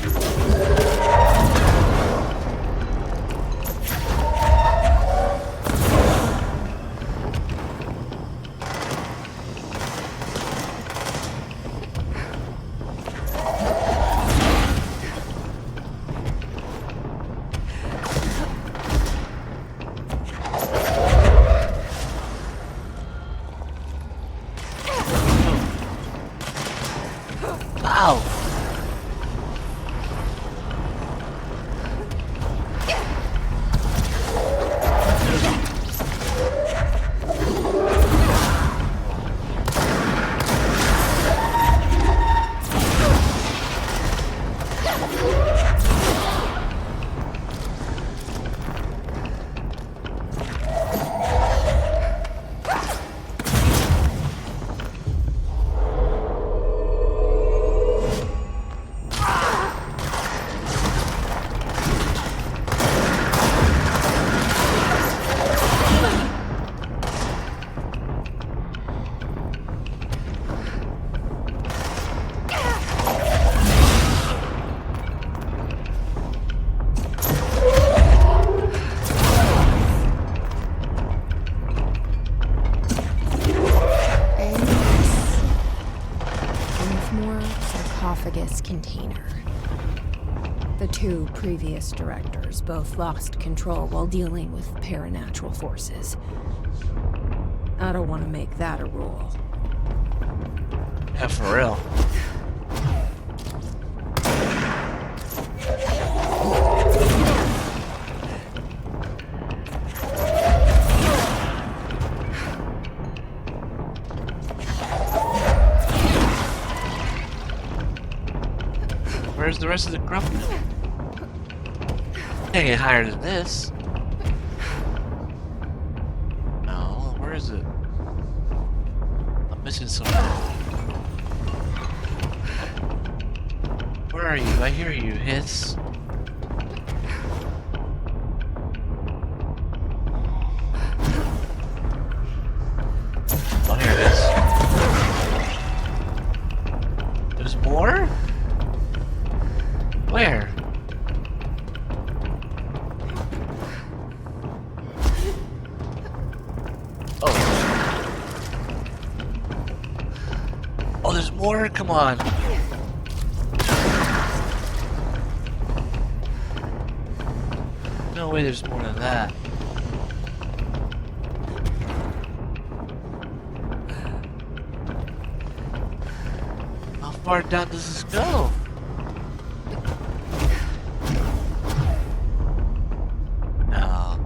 Speaker 3: Container. The two previous directors both lost control while dealing with paranatural forces. I don't want to make that a rule.
Speaker 1: Yeah, for real. Where's the rest of the gruff? Can't get higher than this. No, where is it? I'm missing something. Where are you? I hear you, Hiss. There's more? Where? Oh. Oh, there's more? Come on. No way there's more than that. How far down does this go? No.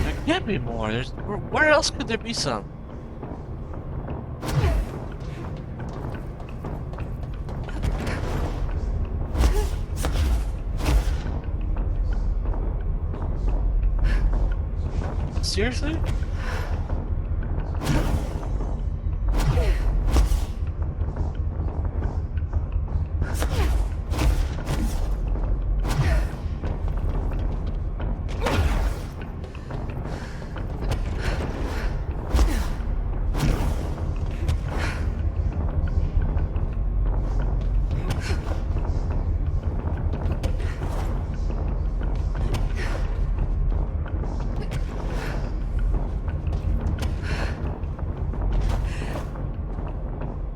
Speaker 1: There can't be more. Where else could there be some? Seriously?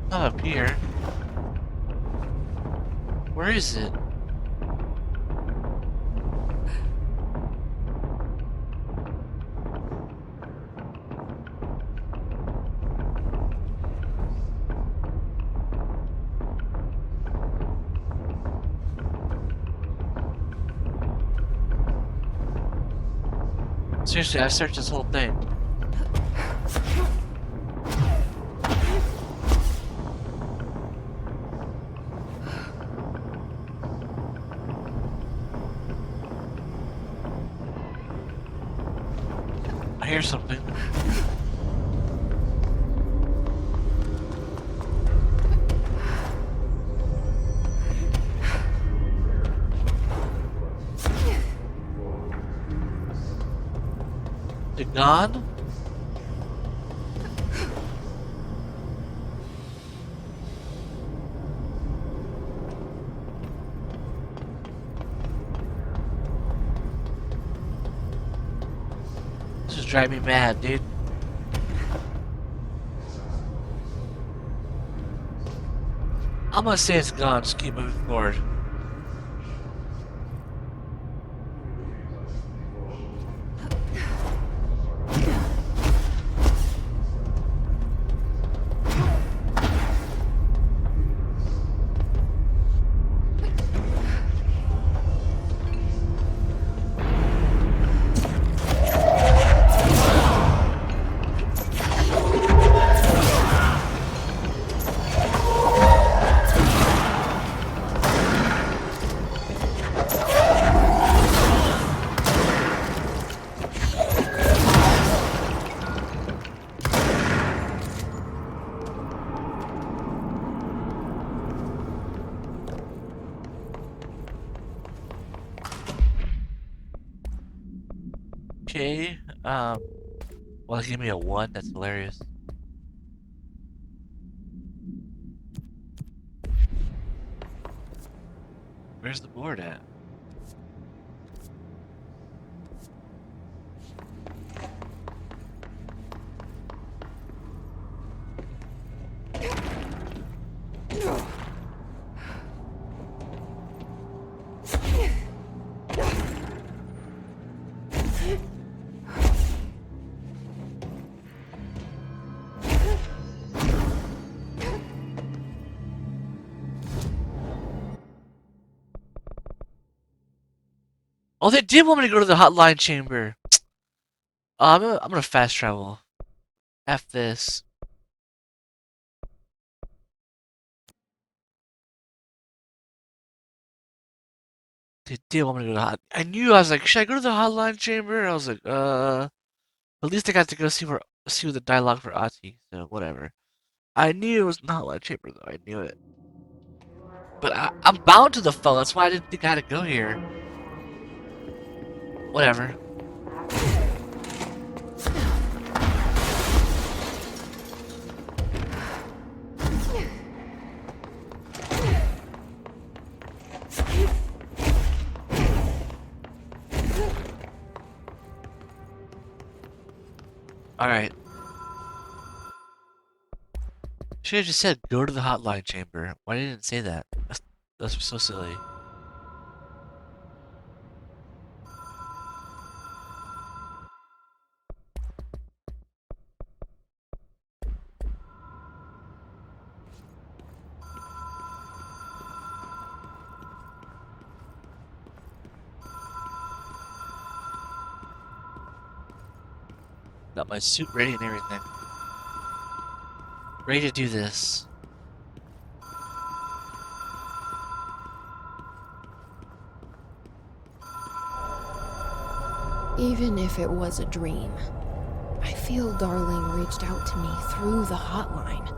Speaker 1: Not up here. Where is it? Seriously, I searched this whole thing. I hear something. Is it gone? This is driving me mad, dude. I'm gonna say it's gone, just keep moving forward. Okay, well, give me a 1, that's hilarious. Where's the board at? Oh, they did want me to go to the hotline chamber. I'm gonna fast travel. F this. They did want me to go to the hot. I knew. I was like, should I go to the hotline chamber? I was like, at least I got to go see what the dialogue for Ati. So whatever. I knew it was not Hotline Chamber, though. I knew it. But I'm bound to the phone. That's why I didn't think I had to go here. Whatever. Alright. Should have just said go to the Hotline Chamber. Why didn't it say that? That's so silly. Got my suit ready and everything. Ready to do this.
Speaker 3: Even if it was a dream, I feel Darling reached out to me through the hotline.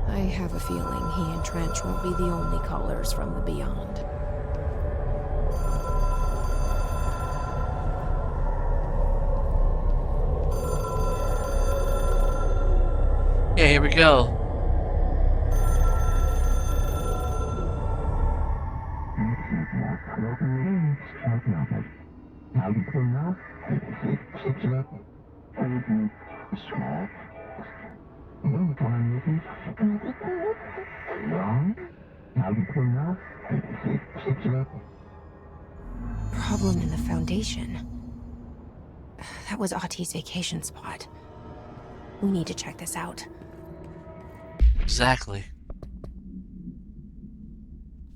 Speaker 3: I have a feeling he and Trench won't be the only callers from the beyond.
Speaker 1: Yeah, here we go.
Speaker 3: Problem in the Foundation. That was Auti's vacation spot. We need to check this out.
Speaker 1: Exactly.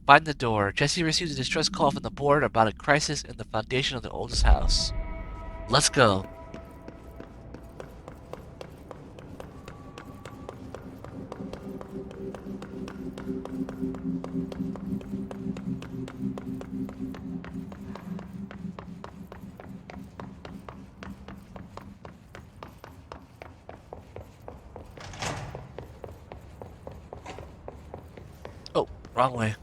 Speaker 1: Find the door. Jesse receives a distress call from the board about a crisis in the foundation of the oldest house. Let's go. Oh, wrong way.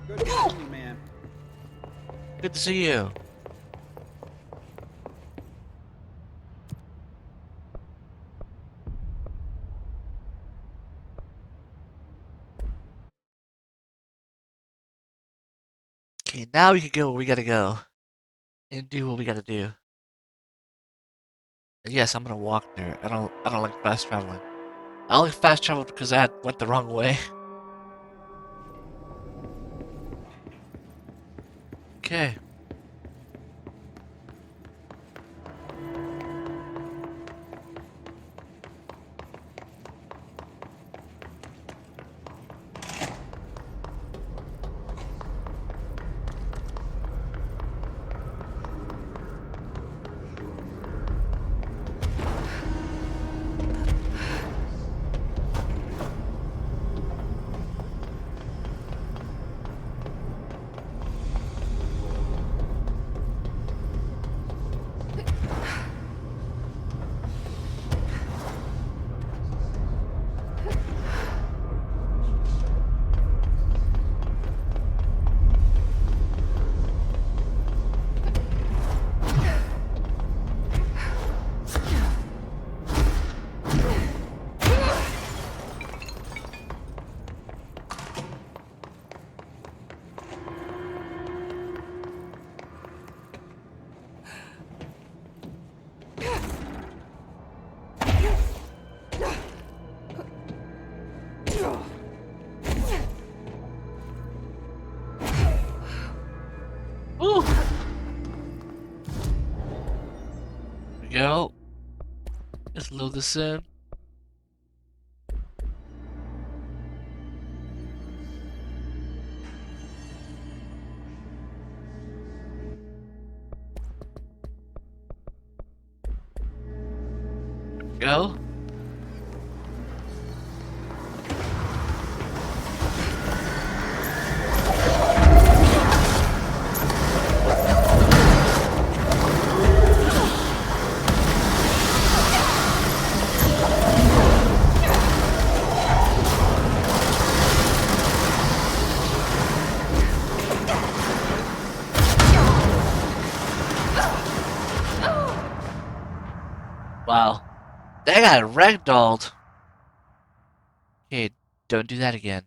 Speaker 17: Good to see you, man.
Speaker 1: Good to see you. Okay, now we can go where we gotta go. And do what we gotta do. And yes, I'm gonna walk there. I don't like fast traveling. I only fast traveled because I went the wrong way. Okay. Ooh. There we go. Let's load this in. Go. Wow. That got ragdolled. Okay, don't do that again.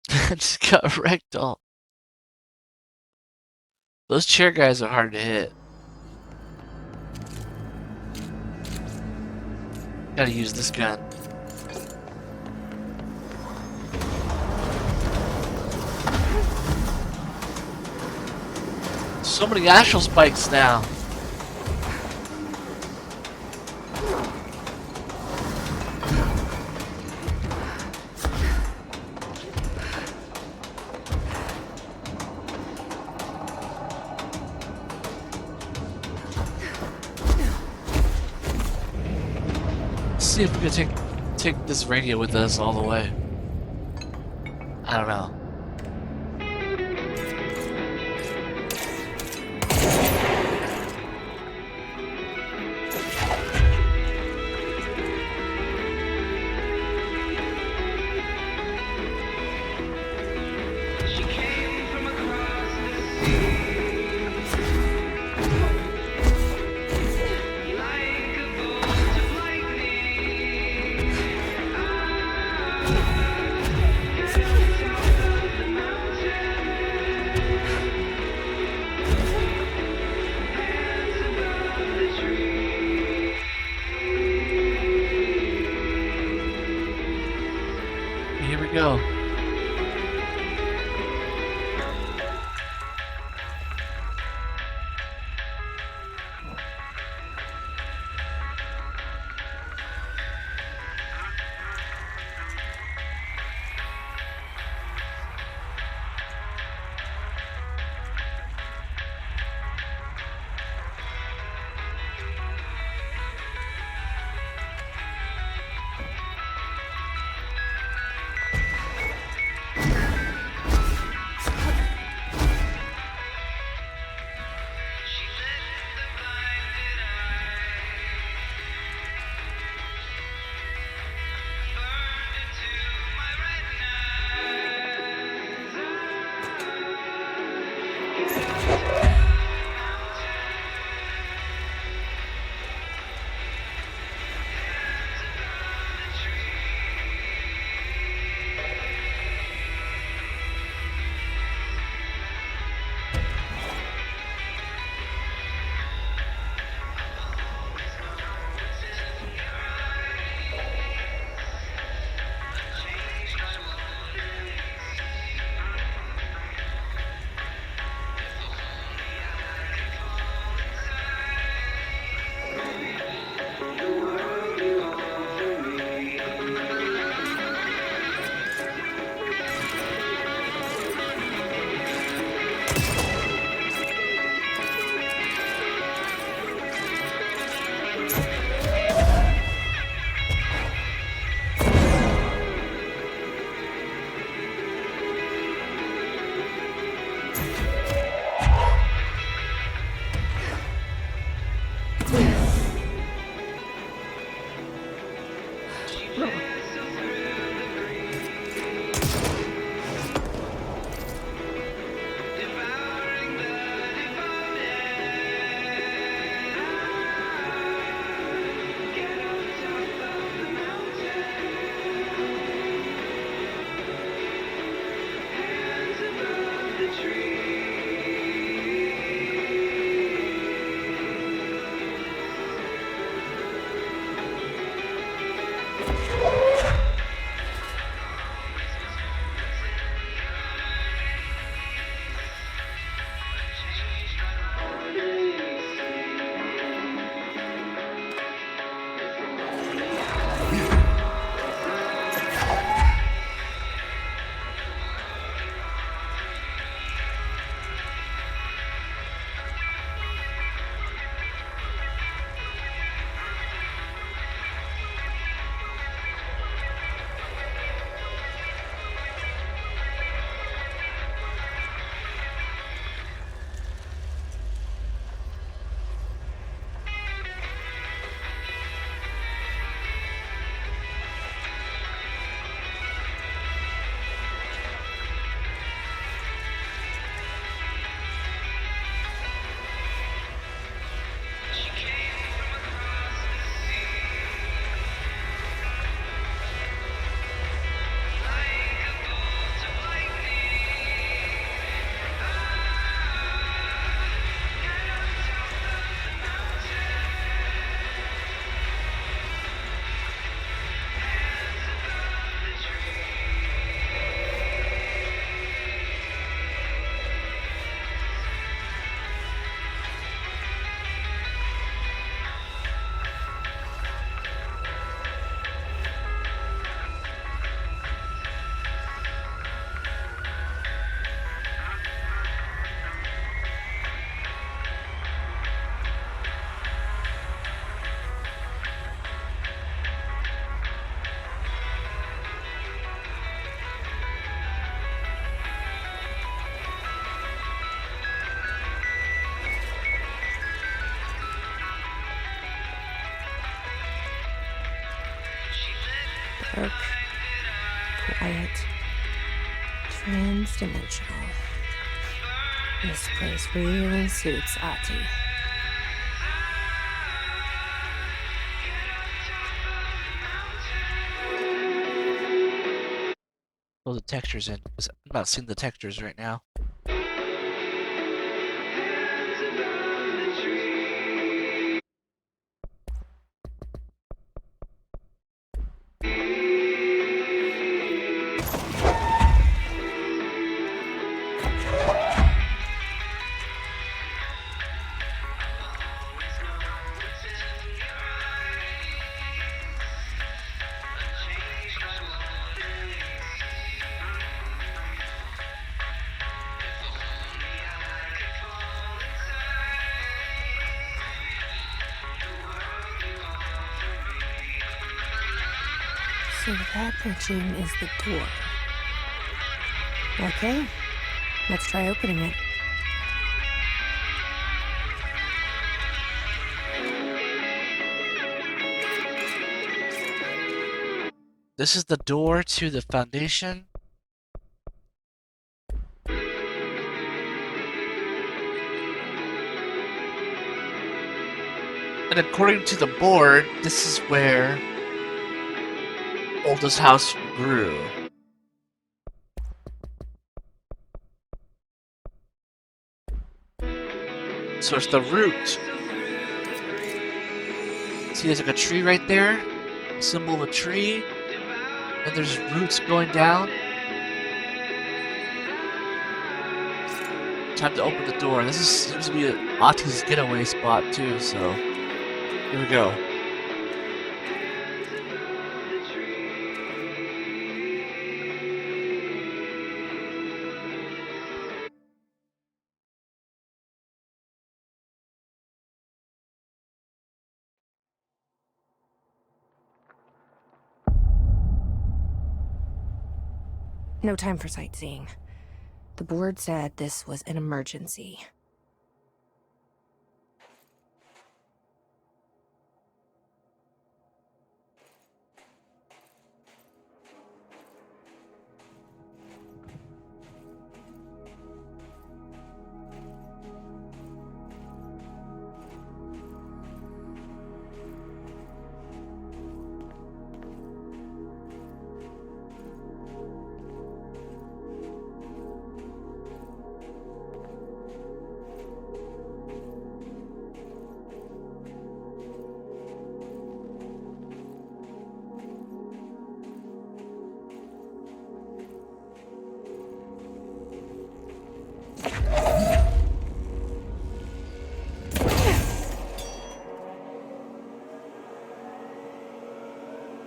Speaker 1: Just got ragdolled. Those chair guys are hard to hit. Gotta use this gun. So many astral spikes now. Let's see if we can take this radio with us all the way. I don't know. Here we go.
Speaker 18: Tree.
Speaker 3: Dark, quiet, trans-dimensional. This place really suits Ati.
Speaker 1: Pull the textures in, because I'm not seeing the textures right now.
Speaker 3: So that etching is the door. Okay, let's try opening it.
Speaker 1: This is the door to the foundation. And according to the board, this is where Oldest house grew. So it's the root. See, there's like a tree right there, a symbol of a tree, and there's roots going down. Time to open the door. This seems to be Ati's getaway spot too, so here we go.
Speaker 3: No time for sightseeing. The board said this was an emergency.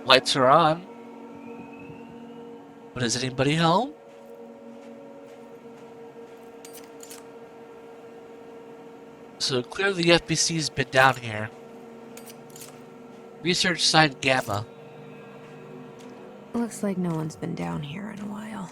Speaker 1: Lights are on. But is anybody home? So clearly the FBC's been down here. Research site Gamma.
Speaker 3: Looks like no one's been down here in a while.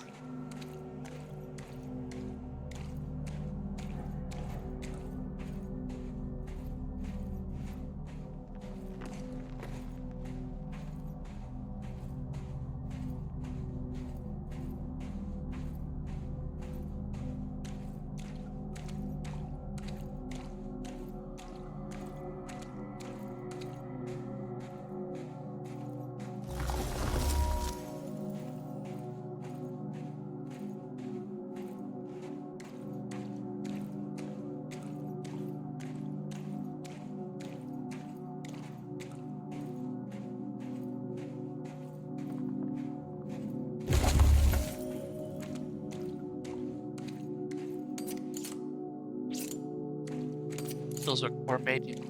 Speaker 1: Those are gourmet.
Speaker 3: These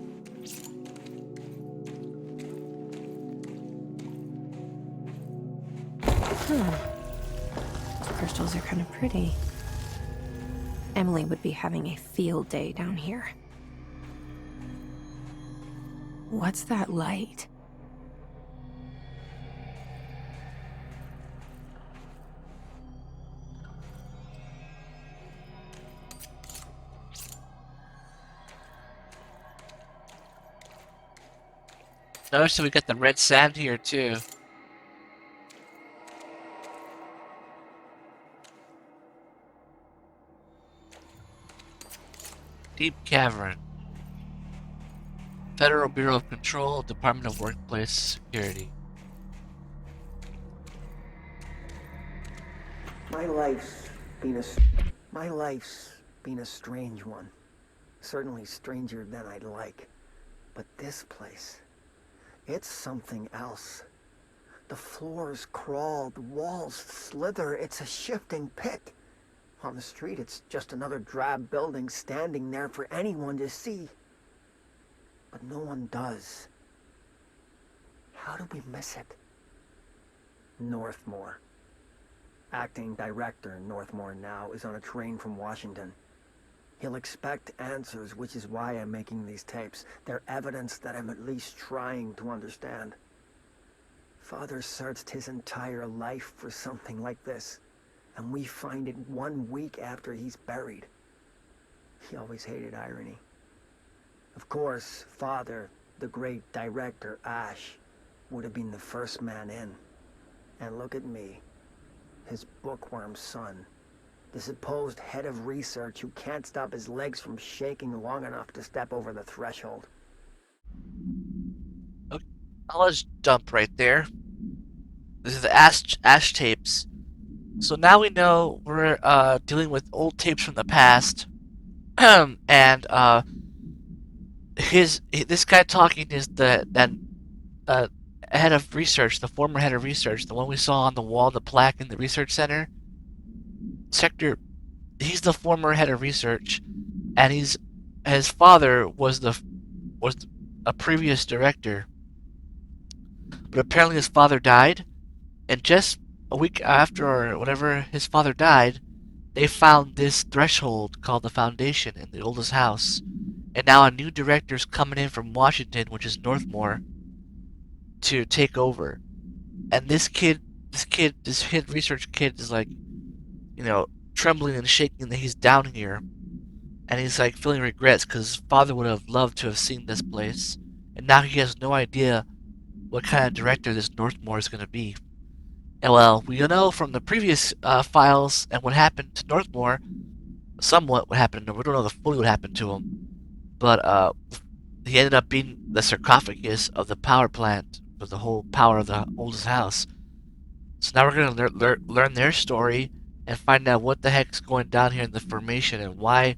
Speaker 3: crystals are kind of pretty. Emily would be having a field day down here. What's that light?
Speaker 1: Notice that we got the red sand here too. Deep Cavern. Federal Bureau of Control, Department of Workplace Security.
Speaker 18: My life's been a strange one. Certainly stranger than I'd like. But this place, it's something else. The floors crawl, the walls slither, it's a shifting pit. On the street, it's just another drab building standing there for anyone to see. But no one does. How do we miss it? Northmore. Acting director Northmore now is on a train from Washington. He'll expect answers, which is why I'm making these tapes. They're evidence that I'm at least trying to understand. Father searched his entire life for something like this, and we find it 1 week after he's buried. He always hated irony. Of course, Father, the great director Ash, would have been the first man in. And look at me, his bookworm son, the supposed head of research who can't stop his legs from shaking long enough to step over the threshold.
Speaker 1: Okay, I'll just dump right there. This is the Ash tapes. So now we know we're dealing with old tapes from the past, and this guy talking is that head of research, the former head of research, the one we saw on the wall, the plaque in the research center. He's the former head of research, and his father was a previous director. But apparently his father died, and just a week after or whatever his father died, they found this threshold called the Foundation in the oldest house. And now a new director's coming in from Washington, which is Northmore, to take over. And this head research kid is like, trembling and shaking that he's down here. And he's like feeling regrets because his father would have loved to have seen this place. And now he has no idea what kind of director this Northmore is going to be. And well, we know from the previous files and what happened to Northmore, somewhat what happened to him. We don't know fully what happened to him. But he ended up being the sarcophagus of the power plant for the whole power of the oldest house. So now we're going to learn their story and find out what the heck's going down here in the formation and why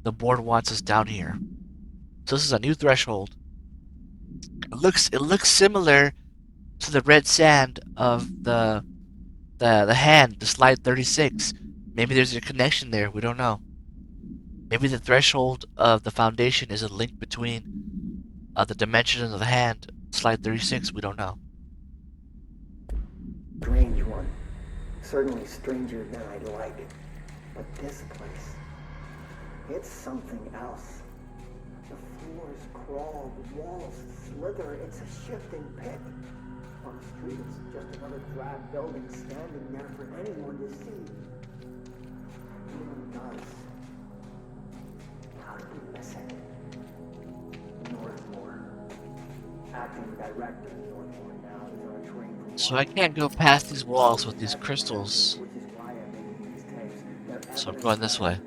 Speaker 1: the board wants us down here. So this is a new threshold. It looks similar to the red sand of the hand, the slide 36. Maybe there's a connection there. We don't know. Maybe the threshold of the Foundation is a link between the dimensions of the hand, slide 36. We don't know.
Speaker 18: Strange one. Certainly stranger than I'd like. But this place, it's something else. The floors crawl, the walls slither, it's a shifting pit. On the street, it's just another drab building standing there for anyone to see. No one does. How do we miss it? Northmore. Acting director Northmore now is on a train from
Speaker 1: So I can't go past these walls with these crystals. So I'm going this way.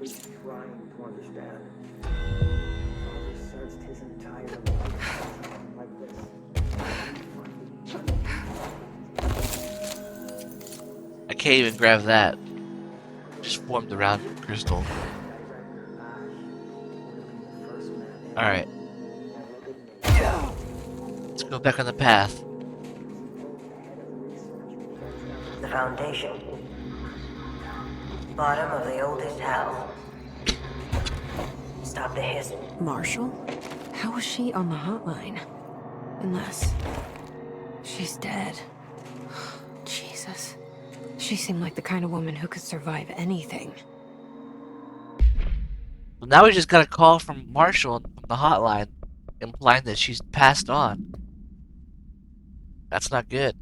Speaker 1: I can't even grab that. Just formed around crystal. Alright. Let's go back on the path.
Speaker 19: The Foundation. Bottom of the oldest house. Stop the hiss.
Speaker 3: Marshall? How was she on the hotline? Unless she's dead. Jesus. She seemed like the kind of woman who could survive anything.
Speaker 1: Well, now we just got a call from Marshall from the hotline, implying that she's passed on. That's not good.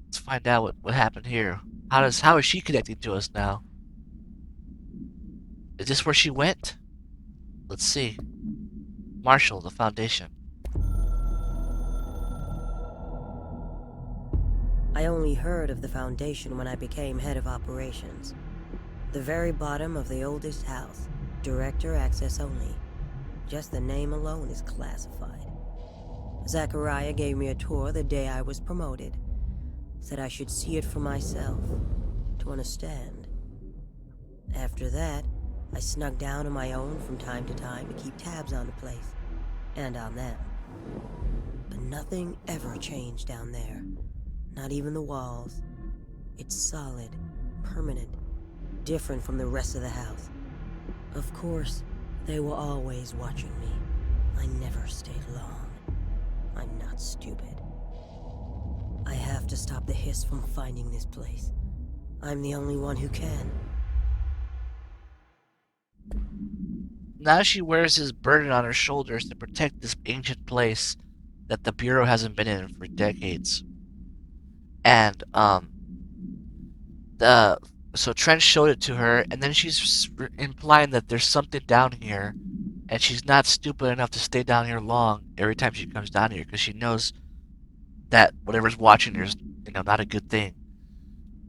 Speaker 1: Let's find out what happened here. How is she connecting to us now? Is this where she went? Let's see. Marshall, the Foundation.
Speaker 19: I only heard of the Foundation when I became head of operations. The very bottom of the oldest house. Director access only. Just the name alone is classified. Zachariah gave me a tour the day I was promoted. Said I should see it for myself, to understand. After that, I snuck down on my own from time to time to keep tabs on the place. And on them. But nothing ever changed down there. Not even the walls. It's solid, permanent, different from the rest of the house. Of course, they were always watching me. I never stayed long. I'm not stupid. I have to stop the hiss from finding this place. I'm the only one who can.
Speaker 1: Now she wears his burden on her shoulders to protect this ancient place that the Bureau hasn't been in for decades. And, so Trent showed it to her, and then she's implying that there's something down here, and she's not stupid enough to stay down here long every time she comes down here, because she knows that whatever's watching her is, not a good thing.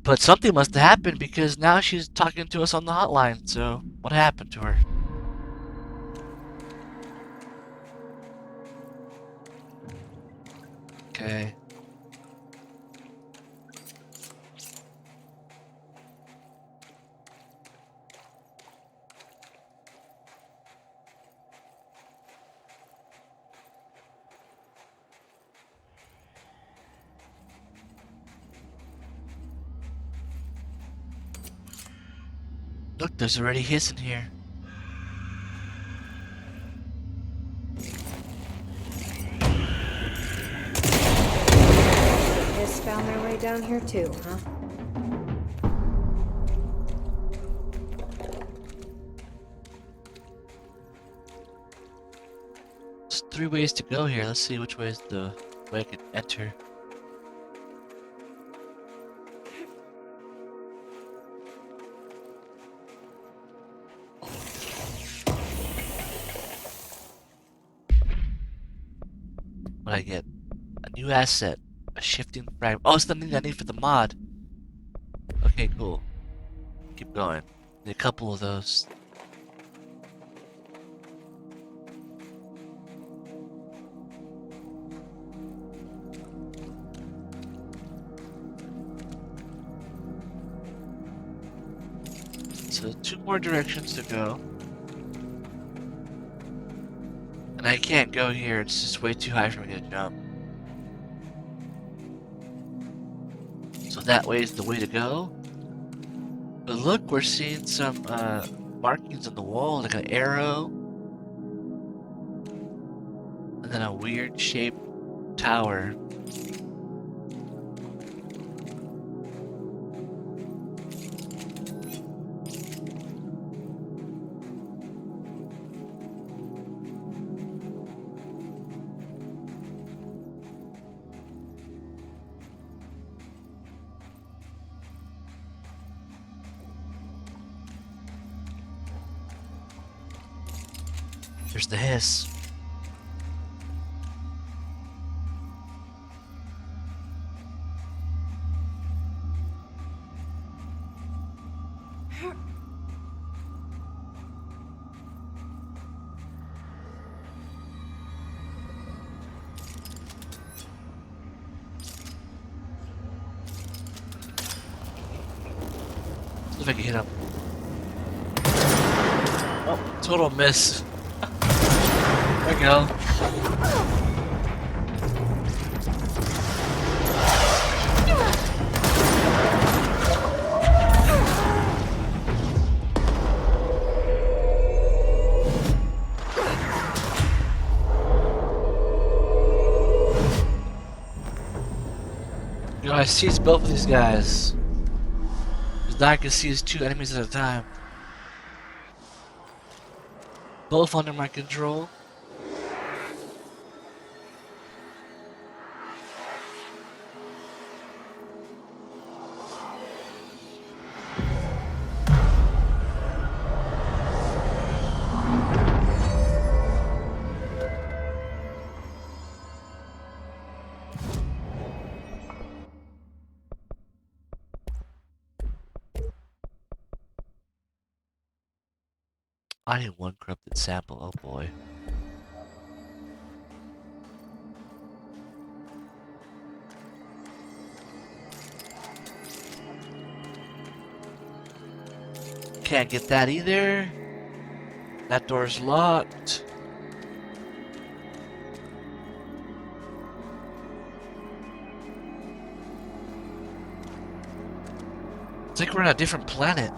Speaker 1: But something must have happened, because now she's talking to us on the hotline, so what happened to her? Okay. Look, there's already hiss in here.
Speaker 3: Hiss found their way down here too, huh?
Speaker 1: There's 3 ways to go here. Let's see which way is the way I can enter. What I get? A new asset. A shifting fragment. Oh, it's the thing I need for the mod. Okay, cool. Keep going. Need a couple of those. So 2 more directions to go. And I can't go here, it's just way too high for me to jump. So that way is the way to go. But look, we're seeing some markings on the wall, like an arrow. And then a weird shaped tower. There's the hiss. See if I can hit him. Oh, total miss. There we go. I seized both of these guys. Because now I can seize 2 enemies at a time. Both under my control. I need one corrupted sample, oh boy. Can't get that either. That door's locked. It's like we're on a different planet.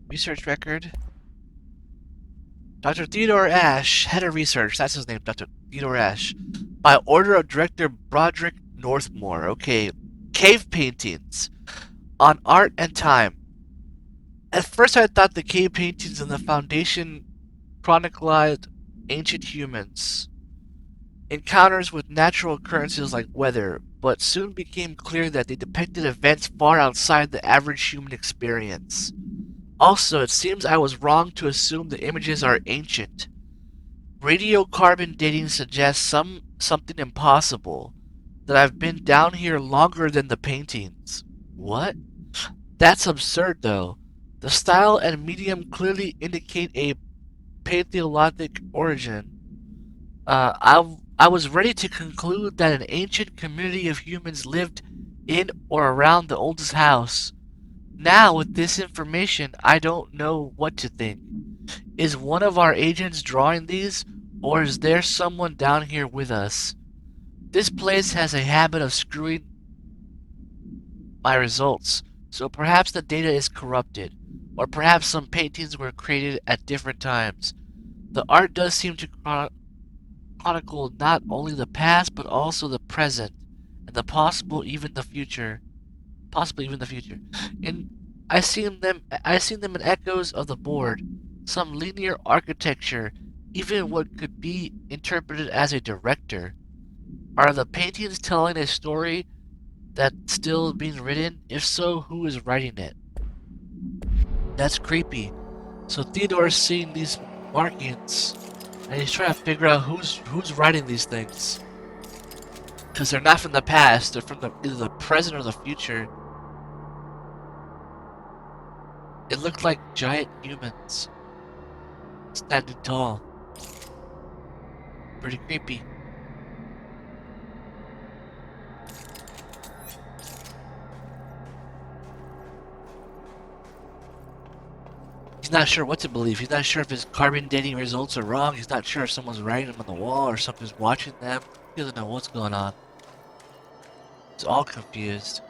Speaker 1: Research record. Dr. Theodore Ashe, head of research. That's his name, Dr. Theodore Ashe. By order of director Broderick Northmore. Okay. Cave paintings on art and time. At first I thought the cave paintings in the Foundation chronicled ancient humans. Encounters with natural occurrences like weather, but soon became clear that they depicted events far outside the average human experience. Also, it seems I was wrong to assume the images are ancient. Radiocarbon dating suggests something impossible. That I've been down here longer than the paintings. What? That's absurd though. The style and medium clearly indicate a Paleolithic origin. I was ready to conclude that an ancient community of humans lived in or around the oldest house. Now, with this information, I don't know what to think. Is one of our agents drawing these, or is there someone down here with us? This place has a habit of screwing my results, so perhaps the data is corrupted, or perhaps some paintings were created at different times. The art does seem to chronicle not only the past, but also the present, and the possibly even the future. In I seen them in echoes of the board, some linear architecture, even what could be interpreted as a director. Are the paintings telling a story that's still being written? If so, who is writing it? That's creepy. So Theodore's seeing these markings, and he's trying to figure out who's writing these things. Because they're not from the past, they're from either the present or the future. It looked like giant humans. Standing tall. Pretty creepy. He's not sure what to believe. He's not sure if his carbon dating results are wrong. He's not sure if someone's writing them on the wall or something's watching them. He doesn't know what's going on. He's all confused.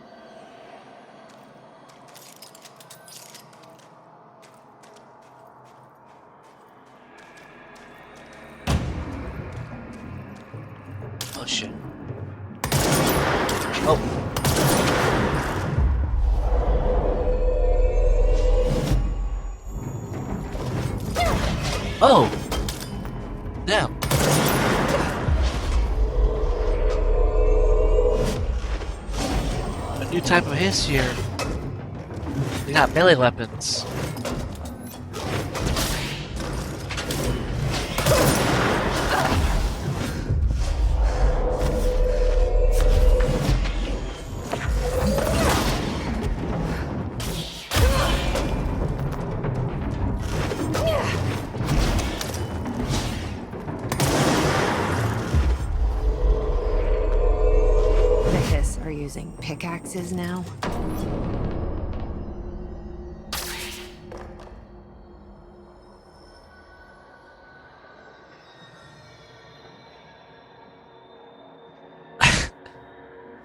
Speaker 1: Oh shit. Oh. Oh! Damn. A new type of hiss here. They got melee weapons.
Speaker 3: Using pickaxes now?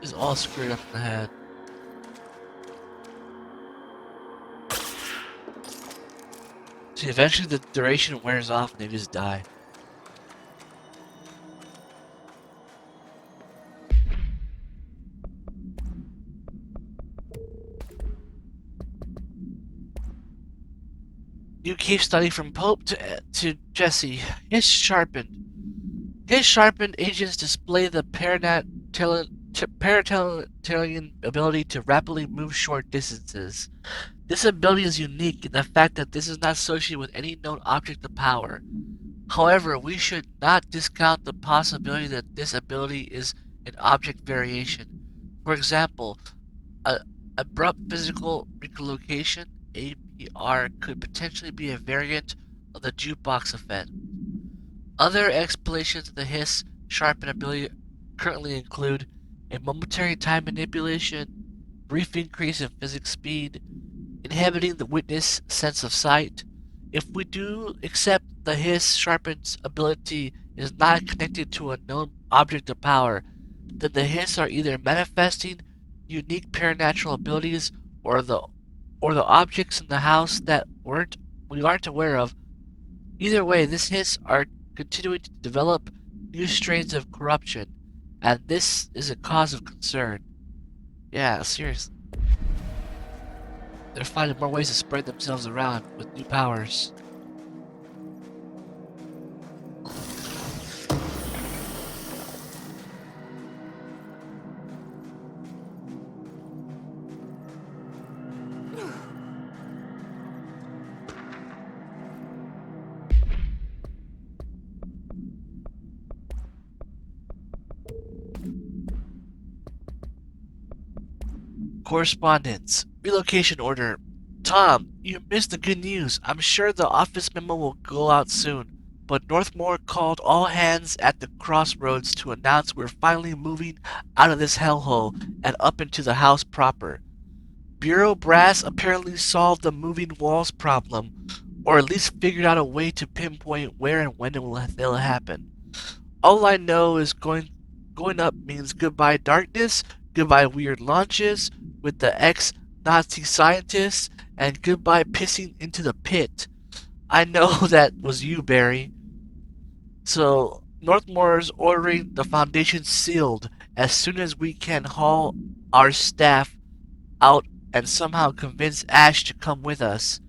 Speaker 1: He's all screwed up in the head. So See, eventually the duration wears off and they just die. New case study from Pope to Jesse. His sharpened. His sharpened agents display the paratelian ability to rapidly move short distances. This ability is unique in the fact that this is not associated with any known object of power. However, we should not discount the possibility that this ability is an object variation. For example, abrupt physical relocation (APR) could potentially be a variant of the jukebox effect. Other explanations of the hiss sharpen ability currently include a momentary time manipulation, brief increase in physics speed, inhibiting the witness sense of sight. If we do accept the hiss sharpen's ability is not connected to a known object of power, then the hiss are either manifesting unique paranatural abilities or the objects in the house that we aren't aware of. Either way, this hiss are continuing to develop new strains of corruption, and this is a cause of concern. Yeah, seriously. They're finding more ways to spread themselves around with new powers. Correspondence. Relocation order. Tom, you missed the good news. I'm sure the office memo will go out soon, but Northmore called all hands at the Crossroads to announce we're finally moving out of this hellhole and up into the house proper. Bureau brass apparently solved the moving walls problem, or at least figured out a way to pinpoint where and when it'll happen. All I know is going up means goodbye darkness, goodbye weird launches with the ex-Nazi scientists, and goodbye pissing into the pit. I know that was you, Barry. So, Northmore's ordering the Foundation sealed as soon as we can haul our staff out and somehow convince Ash to come with us.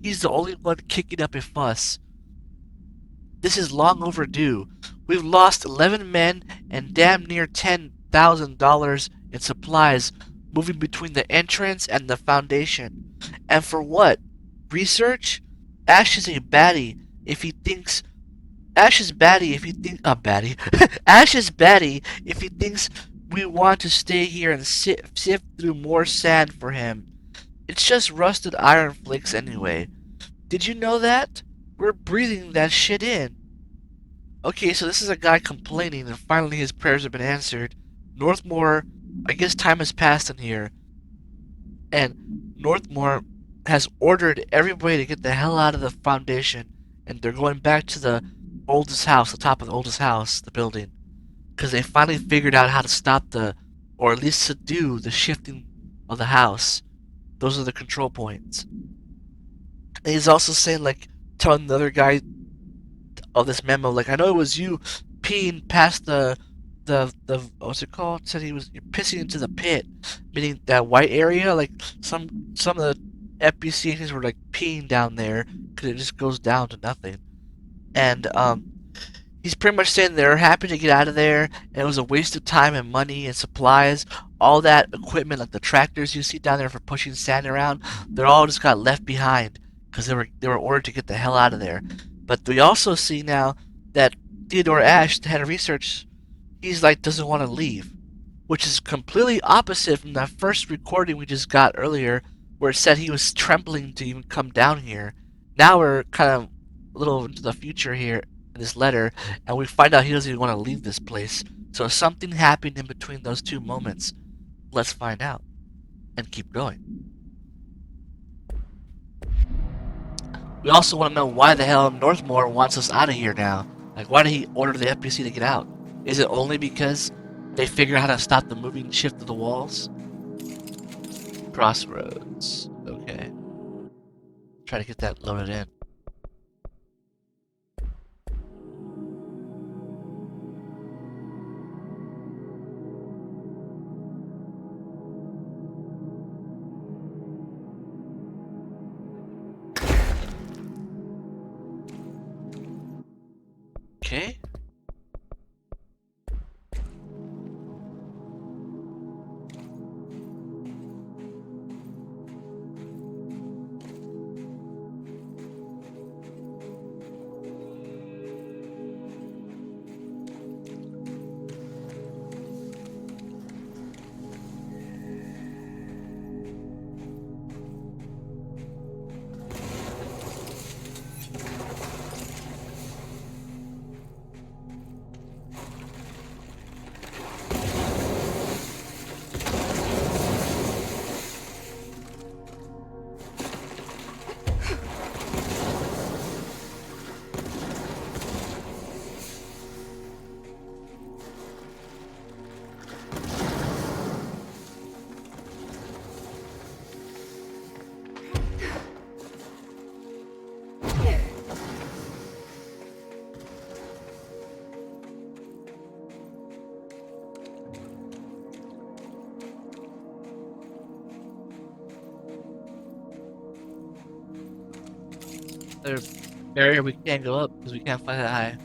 Speaker 1: He's the only one kicking up a fuss. This is long overdue. We've lost 11 men and damn near $10,000 in supplies moving between the entrance and the Foundation. And for what? Research? Ash is a baddie if he thinks Ash is batty if he thinks Ash is batty if he thinks we want to stay here and sift through more sand for him. It's just rusted iron flakes anyway. Did you know that? We're breathing that shit in. Okay, so this is a guy complaining and finally his prayers have been answered. Northmore, I guess time has passed in here. And Northmore has ordered everybody to get the hell out of the Foundation, and they're going back to the oldest house, the top of the oldest house, the building, because they finally figured out how to stop or at least subdue the shifting of the house. Those are the control points. And he's also saying, like, telling the other guy of this memo, like, I know it was you peeing past the what's it called? It said you're pissing into the pit, meaning that white area. Like some of the FBC agents were like peeing down there because it just goes down to nothing. And he's pretty much saying they're happy to get out of there, and it was a waste of time and money and supplies. All that equipment, like the tractors you see down there for pushing sand around, they're all just got left behind because they were ordered to get the hell out of there. But we also see now that Theodore Ash, the head of research, he's like doesn't want to leave, which is completely opposite from that first recording we just got earlier, where it said he was trembling to even come down here. Now we're kind of a little into the future here in this letter, and we find out he doesn't even want to leave this place. So something happened in between those two moments. Let's find out and keep going. We also want to know why the hell Northmore wants us out of here now. Like, why did he order the FBC to get out? Is it only because they figure out how to stop the moving shift of the walls? Crossroads. Okay. Try to get that loaded in. Okay. There's a barrier we can't go up because we can't fly that high.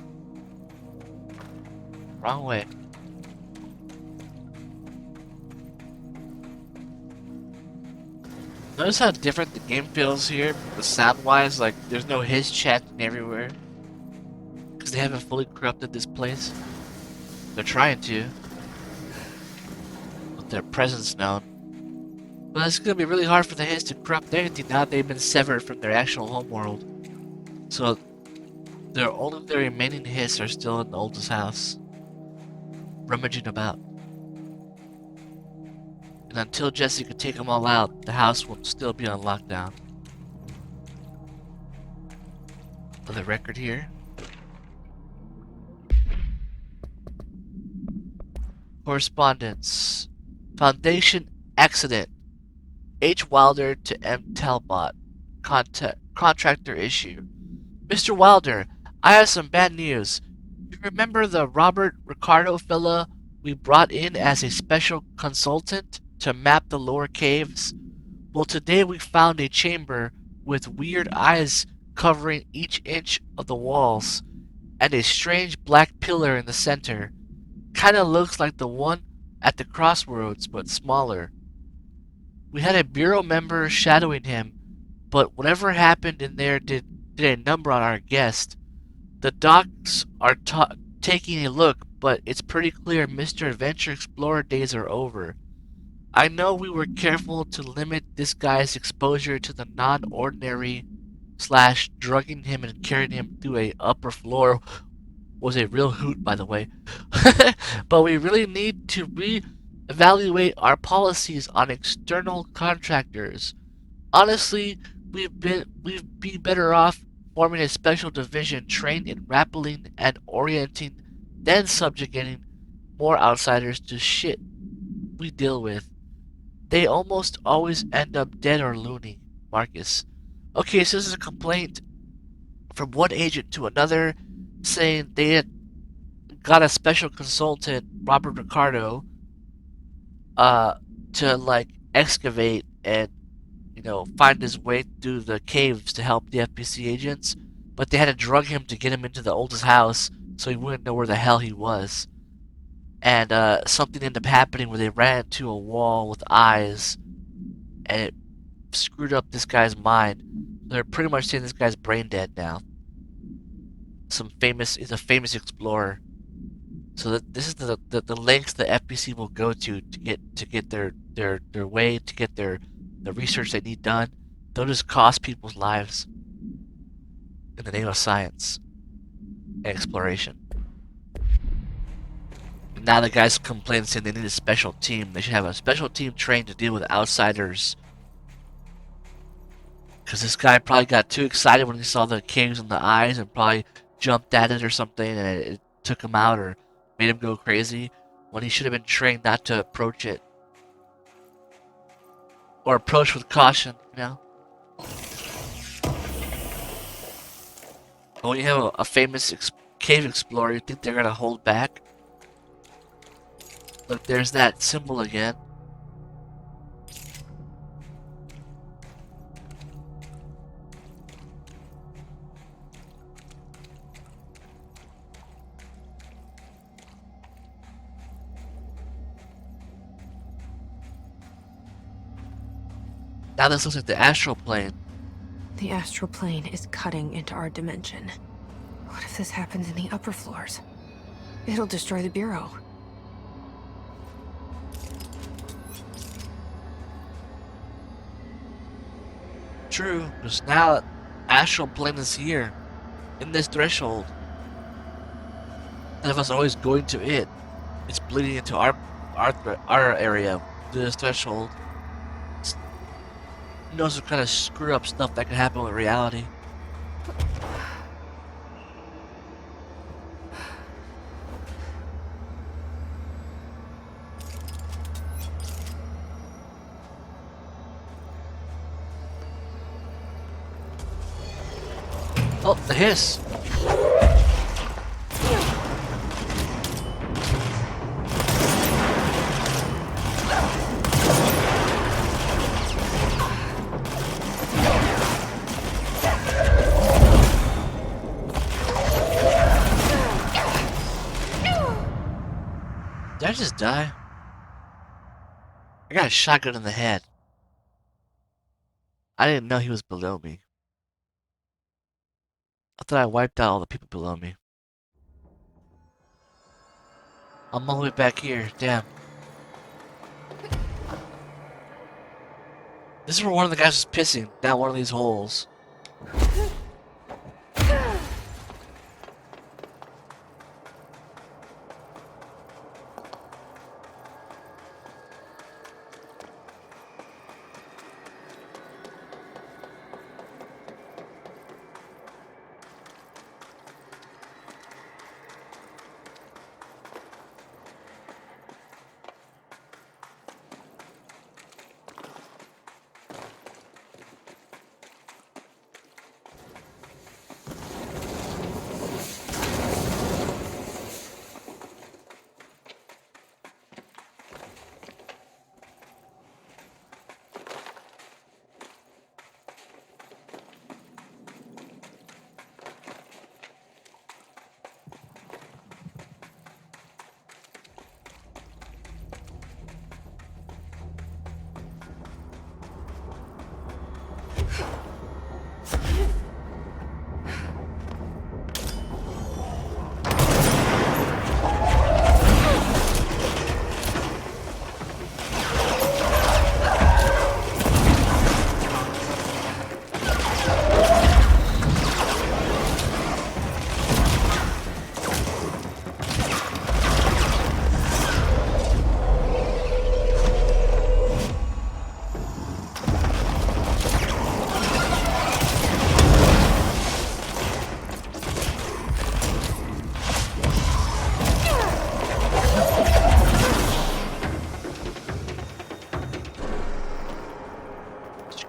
Speaker 1: Wrong way. Notice how different the game feels here, the sound-wise. Like, there's no hiss chanting everywhere. Because they haven't fully corrupted this place. They're trying to. With their presence known. But it's gonna be really hard for the hiss to corrupt anything now that they've been severed from their actual homeworld. So, only their remaining hiss are still in the oldest house. Rummaging about. And until Jesse can take them all out, the house will still be on lockdown. For the record here. Correspondence. Foundation accident. H. Wilder to M. Talbot. Contractor issue. Mr. Wilder, I have some bad news. You remember the Robert Ricardo fella we brought in as a special consultant to map the lower caves? Well, today we found a chamber with weird eyes covering each inch of the walls, and a strange black pillar in the center. Kinda looks like the one at the Crossroads, but smaller. We had a bureau member shadowing him, but whatever happened in there did a number on our guest. The docs are taking a look, but it's pretty clear Mr. Adventure Explorer days are over. I know we were careful to limit this guy's exposure to the non-ordinary / drugging him and carrying him through a upper floor was a real hoot, by the way. But we really need to re-evaluate our policies on external contractors. Honestly, we'd be better off forming a special division trained in rappelling and orienting, then subjugating more outsiders to shit we deal with. They almost always end up dead or loony, Marcus. Okay, so this is a complaint from one agent to another saying they had got a special consultant, Robert Ricardo, to like excavate and find his way through the caves to help the FBC agents, but they had to drug him to get him into the oldest house so he wouldn't know where the hell he was. And something ended up happening where they ran into a wall with eyes, and it screwed up this guy's mind. They're pretty much saying this guy's brain dead now. He's a famous explorer. So this is the lengths the FBC will go to get their way, to get the research they need done. They'll just cost people's lives in the name of science and exploration. And now the guys complain saying they need a special team. They should have a special team trained to deal with outsiders. Because this guy probably got too excited when he saw the caves in the eyes and probably jumped at it or something, and it took him out or made him go crazy, when he should have been trained not to approach it. Or approach with caution, When you have a famous cave explorer, you think they're gonna hold back? Look, there's that symbol again. Now this looks like the astral plane.
Speaker 3: The astral plane is cutting into our dimension. What if this happens in the upper floors? It'll destroy the Bureau.
Speaker 1: True, because now astral plane is here, in this threshold. Instead of us always going to it, it's bleeding into our area, this threshold. Who knows what kind of screw up stuff that can happen with reality. Oh, the hiss! Did I just die? I got a shotgun in the head. I didn't know he was below me. I thought I wiped out all the people below me. I'm all the way back here, damn. This is where one of the guys was pissing down one of these holes.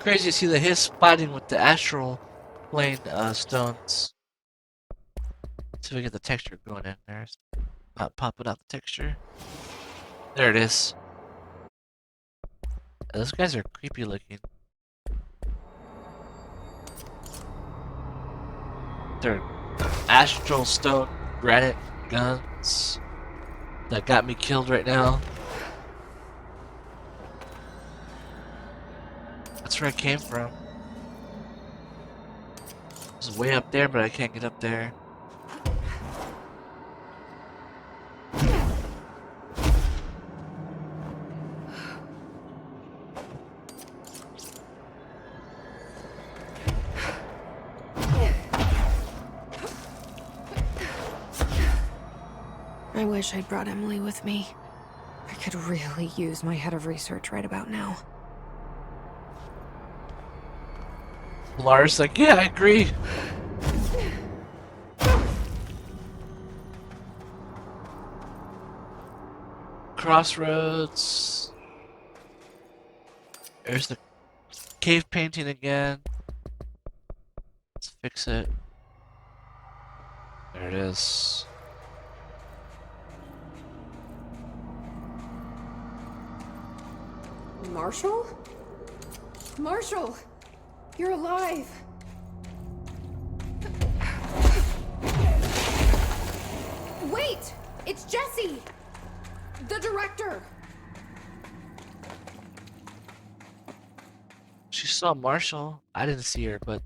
Speaker 1: Crazy to see the hiss fighting with the astral plane stones. Let's see if we get the texture going in there. Popping out the texture. There it is. Those guys are creepy looking. They're astral stone granite guns that got me killed right now. That's where I came from. It's way up there, but I can't get up there.
Speaker 3: I wish I'd brought Emily with me. I could really use my head of research right about now.
Speaker 1: Lars like, yeah, I agree. Crossroads. There's the cave painting again. Let's fix it. There it is.
Speaker 3: Marshall? Marshall! You're alive! Wait! It's Jesse! The director!
Speaker 1: She's saw Marshall. I didn't see her, but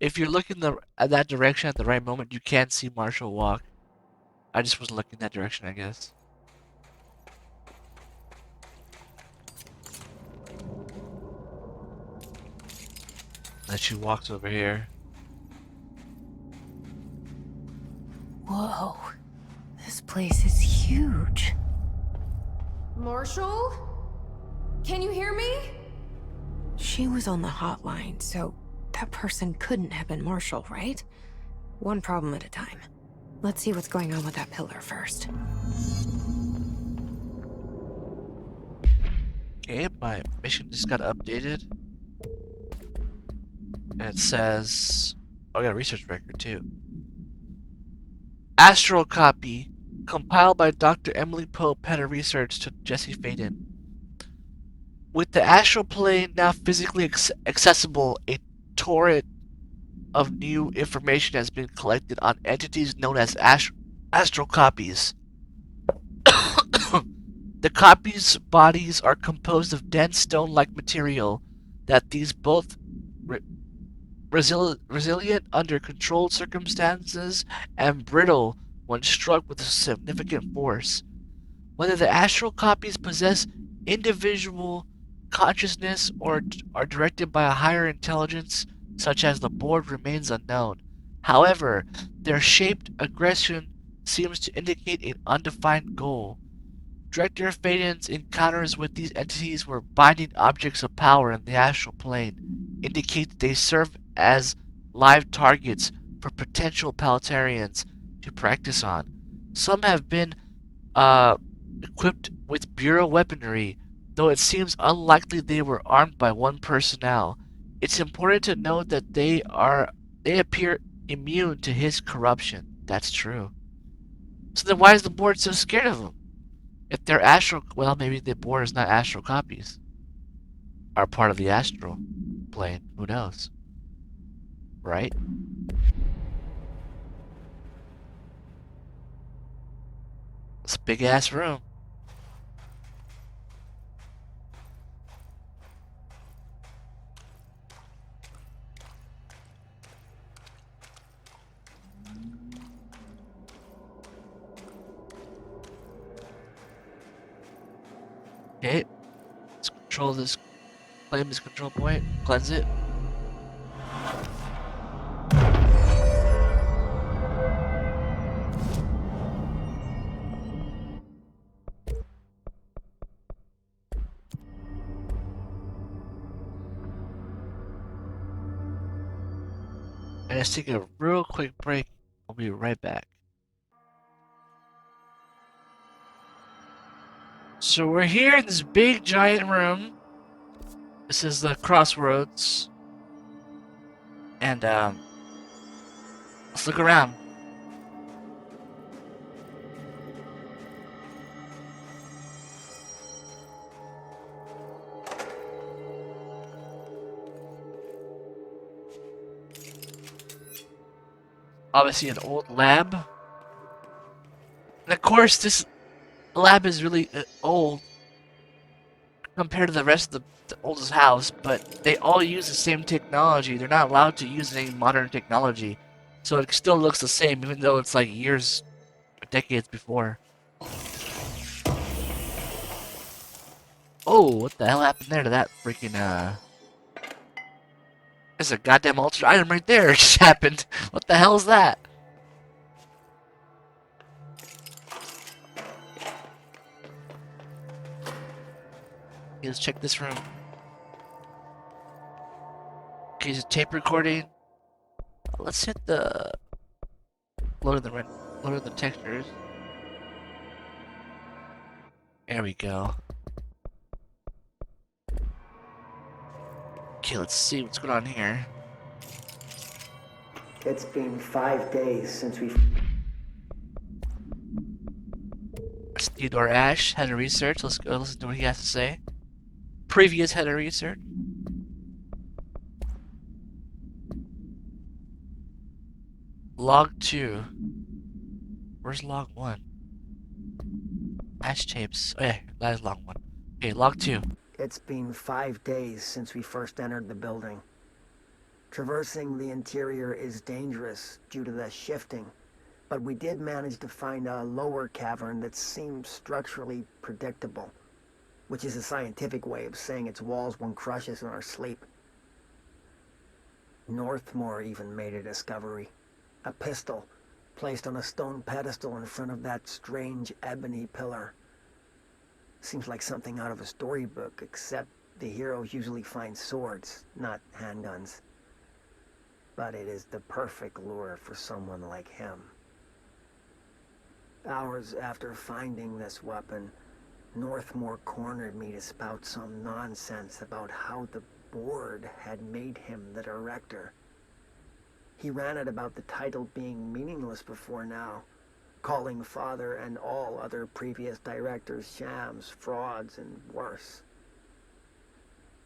Speaker 1: if you're looking at that direction at the right moment, you can see Marshall walk. I just wasn't looking that direction, I guess. And she walks over here.
Speaker 9: Whoa. This place is huge.
Speaker 3: Marshall? Can you hear me?
Speaker 9: She was on the hotline, so that person couldn't have been Marshall, right? One problem at a time. Let's see what's going on with that pillar first.
Speaker 1: Okay, my mission just got updated. And it says... Oh, I got a research record, too. Astral copy. Compiled by Dr. Emily Pope, head of research to Jesse Faden. With the astral plane now physically accessible, a torrent of new information has been collected on entities known as astral copies. The copies' bodies are composed of dense stone-like material that these both resilient under controlled circumstances and brittle when struck with a significant force. Whether the astral copies possess individual consciousness or are directed by a higher intelligence, such as the board, remains unknown. However, their shaped aggression seems to indicate an undefined goal. Director Faden's encounters with these entities were binding objects of power in the astral plane, indicate that they serve as live targets for potential Palatarians to practice on. Some have been equipped with Bureau weaponry, though it seems unlikely they were armed by one personnel. It's important to note that they appear immune to his corruption. That's true. So then why is the board so scared of them? If they're astral, well, maybe the board is not astral copies. Are part of the astral plane. Who knows? Right? It's a big ass room. Okay, let's control this, claim this control point, cleanse it. And let's take a real quick break. I'll be right back. So we're here in this big giant room. This is the Crossroads. And let's look around. Obviously an old lab. And of course this lab is really old compared to the rest of the oldest house, but they all use the same technology. They're not allowed to use any modern technology. So it still looks the same, even though it's like years, decades before. Oh, what the hell happened there to that freaking, There's a goddamn altered item right there. It just happened. What the hell is that? Okay, let's check this room. Okay, it's a tape recording. Let's hit the load of the textures. There we go. Okay, let's see what's going on here.
Speaker 18: It's been 5 days since we've...
Speaker 1: It's Theodore Ash, head of research. Let's go listen to what he has to say. Previous head of research. Log 2. Where's log 1? Ash tapes. Oh yeah, that is log 1. Okay, log 2.
Speaker 18: It's been 5 days since we first entered the building. Traversing the interior is dangerous due to the shifting, but we did manage to find a lower cavern that seemed structurally predictable, which is a scientific way of saying its walls won't crush us in our sleep. Northmore even made a discovery. A pistol, placed on a stone pedestal in front of that strange ebony pillar. Seems like something out of a storybook, except the heroes usually find swords, not handguns. But it is the perfect lure for someone like him. Hours after finding this weapon, Northmore cornered me to spout some nonsense about how the board had made him the director. He ran it about the title being meaningless before now, calling Father and all other previous directors shams, frauds, and worse.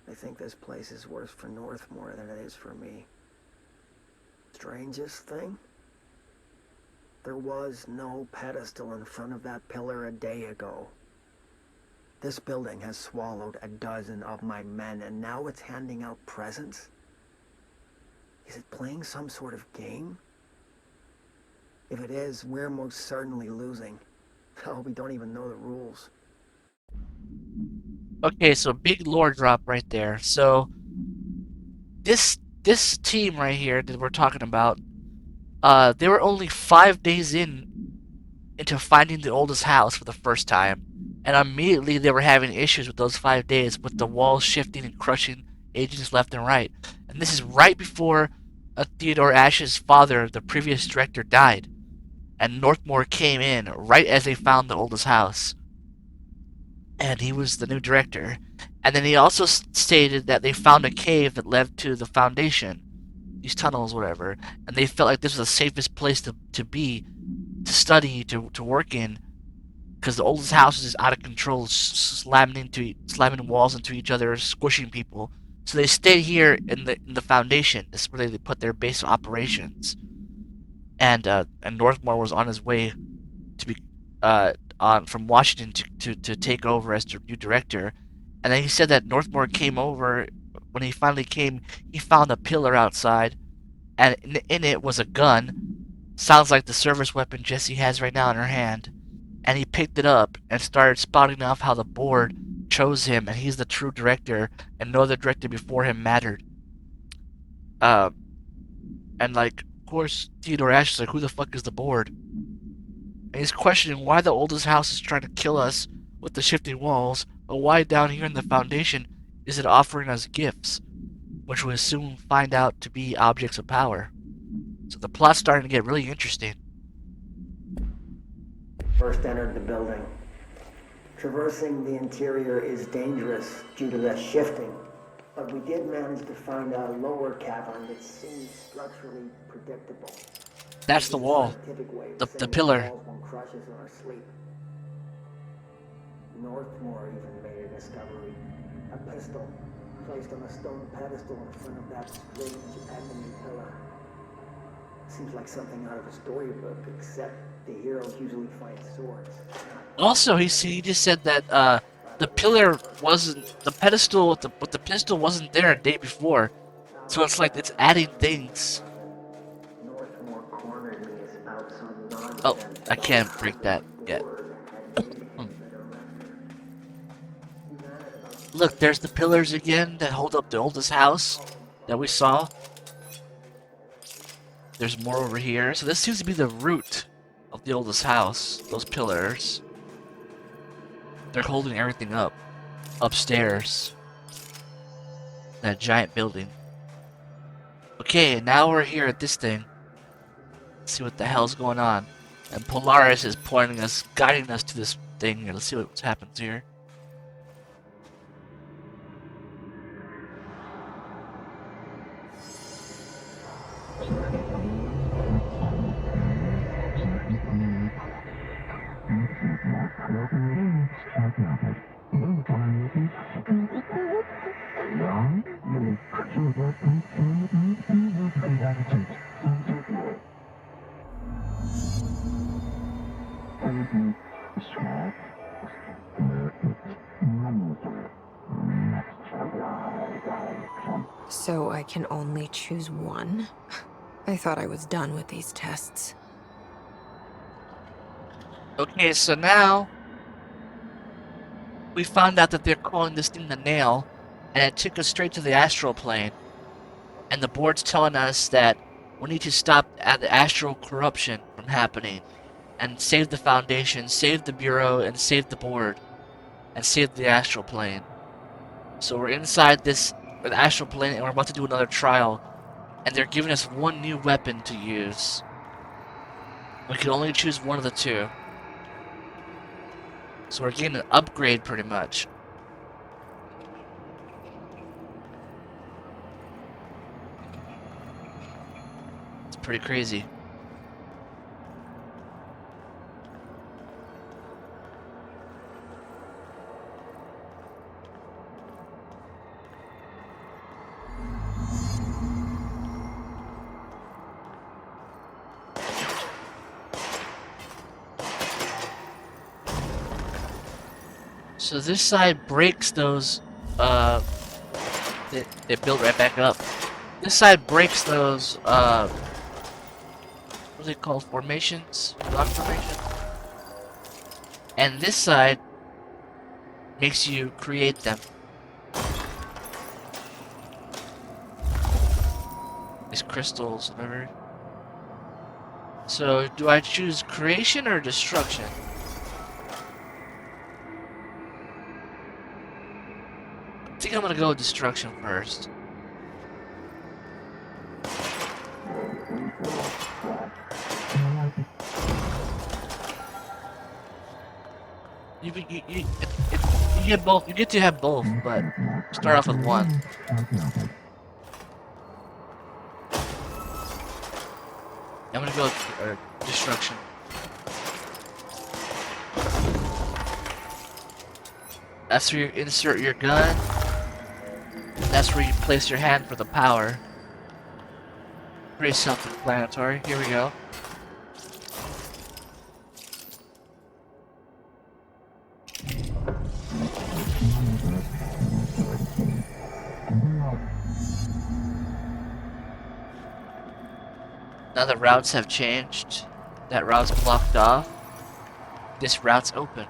Speaker 18: I think this place is worse for Northmore than it is for me. Strangest thing? There was no pedestal in front of that pillar a day ago. This building has swallowed a dozen of my men, and now it's handing out presents? Is it playing some sort of game? If it is, we're most certainly losing. Oh, we don't even know the rules.
Speaker 1: Okay, so big lore drop right there. So this team right here that we're talking about, they were only 5 days into finding the oldest house for the first time, and immediately they were having issues with those 5 days, with the walls shifting and crushing agents left and right. And this is right before Theodore Ash's father, the previous director, died, and Northmore came in right as they found the oldest house, and he was the new director. And then he also stated that they found a cave that led to the foundation, these tunnels, whatever, and they felt like this was the safest place to be, to study, to work in, because the oldest house is out of control, slamming walls into each other, squishing people. So they stayed here in the foundation. This is where they put their base of operations. And Northmore was on his way to be from Washington to take over as the new director. And then he said that Northmore came over. When he finally came, he found a pillar outside, and in it was a gun. Sounds like the service weapon Jessie has right now in her hand. And he picked it up and started spouting off how the board chose him, and he's the true director, and no other director before him mattered. And like, of course, Theodore Ash is like, who the fuck is the board? And he's questioning why the oldest house is trying to kill us with the shifting walls, but why down here in the foundation is it offering us gifts, which we'll soon find out to be objects of power. So the plot's starting to get really interesting.
Speaker 18: First entered the building. Traversing the interior is dangerous due to the shifting, but we did manage to find a lower cavern that seems structurally predictable.
Speaker 1: That's the wall. The pillar.
Speaker 18: Northmore even made a discovery. A pistol placed on a stone pedestal in front of that strange ebony pillar. Seems like something out of a storybook, except the heroes usually find swords.
Speaker 1: Also, he just said that the pillar wasn't, the pedestal with the pistol wasn't there a day before, so it's like it's adding things. Oh, I can't break that yet. Look, there's the pillars again that hold up the oldest house that we saw. There's more over here. So this seems to be the root of the oldest house. Those pillars. They're holding everything up. Upstairs. That giant building. Okay, now we're here at this thing. Let's see what the hell's going on. And Polaris is pointing us, guiding us to this thing here. Let's see what happens here.
Speaker 9: So I can only choose one? I thought I was done with these tests.
Speaker 1: Okay, so now we found out that they're calling this thing the nail, and it took us straight to the astral plane. And the board's telling us that we need to stop the astral corruption from happening and save the Foundation, save the Bureau, and save the board, and save the astral plane. So we're inside the astral plane, and we're about to do another trial, and they're giving us one new weapon to use. We can only choose one of the two. So we're getting an upgrade, pretty much. It's pretty crazy. So this side breaks those, they build right back up. This side breaks those, what are they called? Formations? Rock formation? And this side makes you create them. These crystals, whatever. So, do I choose creation or destruction? I think I'm gonna go with destruction first. You get both. You get to have both, but start off with one. I'm gonna go with destruction. That's where you insert your gun. That's where you place your hand for the power. Pretty self-explanatory. Here we go. Now the routes have changed. That route's blocked off. This route's open.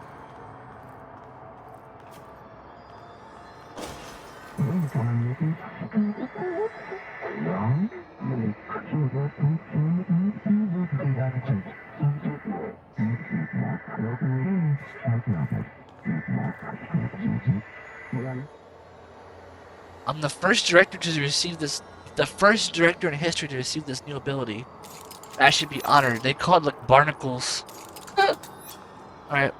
Speaker 1: I'm the first director to receive this. The first director in history to receive this new ability. I should be honored. They call it like barnacles. Alright.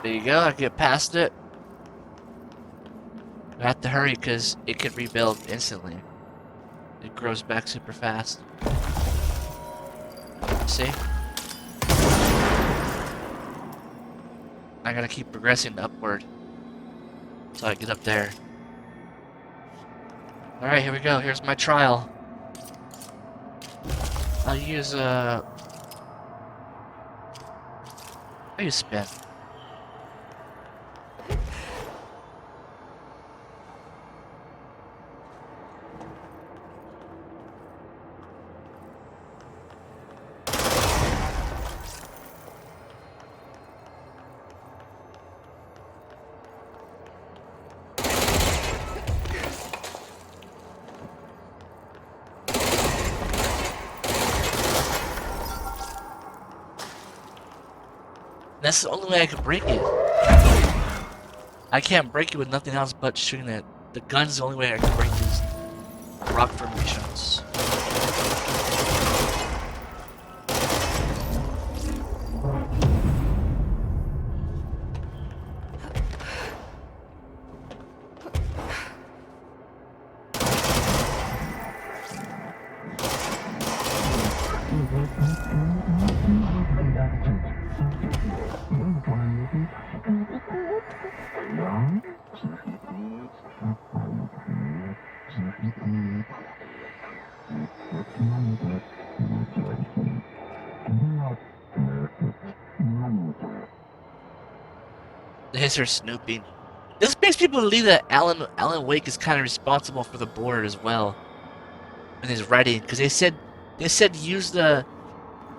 Speaker 1: There you go, I get past it. I have to hurry because it can rebuild instantly. It grows back super fast. See? I gotta keep progressing upward until I get up there. Alright, here we go. Here's my trial. I'll use spin. That's the only way I can break it. I can't break it with nothing else but shooting it. The gun's the only way I can break these rock formations. The hits are snooping. This makes people believe that Alan Wake is kind of responsible for the board as well in his writing, because they said use the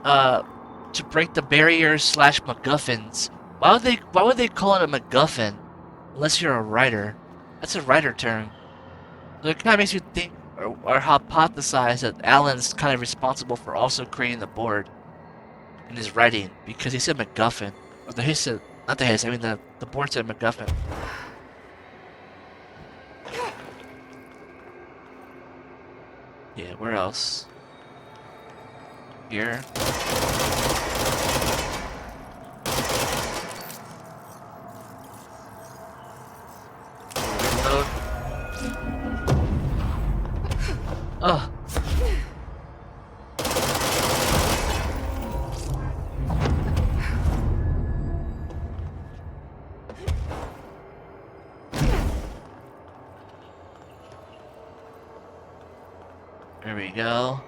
Speaker 1: to break the barriers slash MacGuffins. Why would they call it a MacGuffin unless you're a writer? That's a writer term. So it kind of makes you think or hypothesize that Alan's kind of responsible for also creating the board in his writing, because he said MacGuffin. Or the his said, not the his, I mean the board said MacGuffin. Yeah, where else? Here. Reload. Oh. There we go.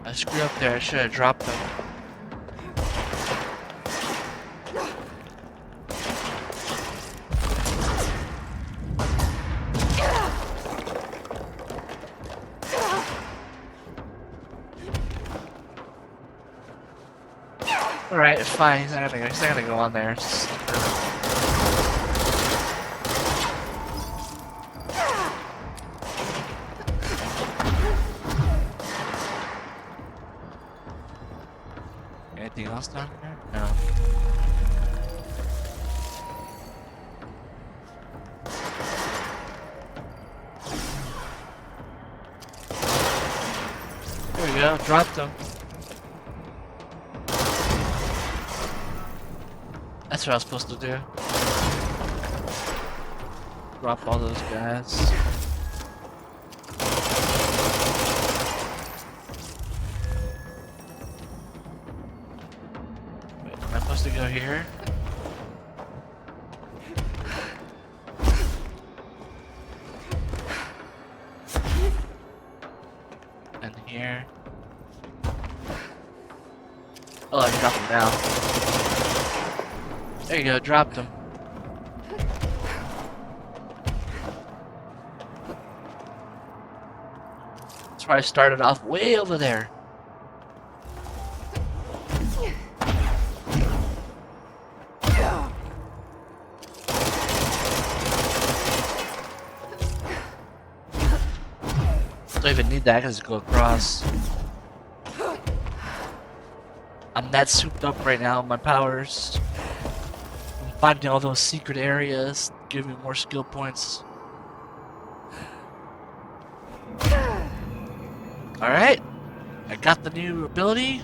Speaker 1: I screwed up there, I should have dropped them. Alright, fine, he's not gonna go on there. Anything else down there? No. There we go, dropped them. That's what I was supposed to do. Drop all those guys. Wait, am I supposed to go here? And here. Oh, I can drop them down. There you go, dropped them. That's why I started off way over there. Don't even need that, I can just go across. I'm that souped up right now, my powers. Finding all those secret areas, give me more skill points. Alright, I got the new ability.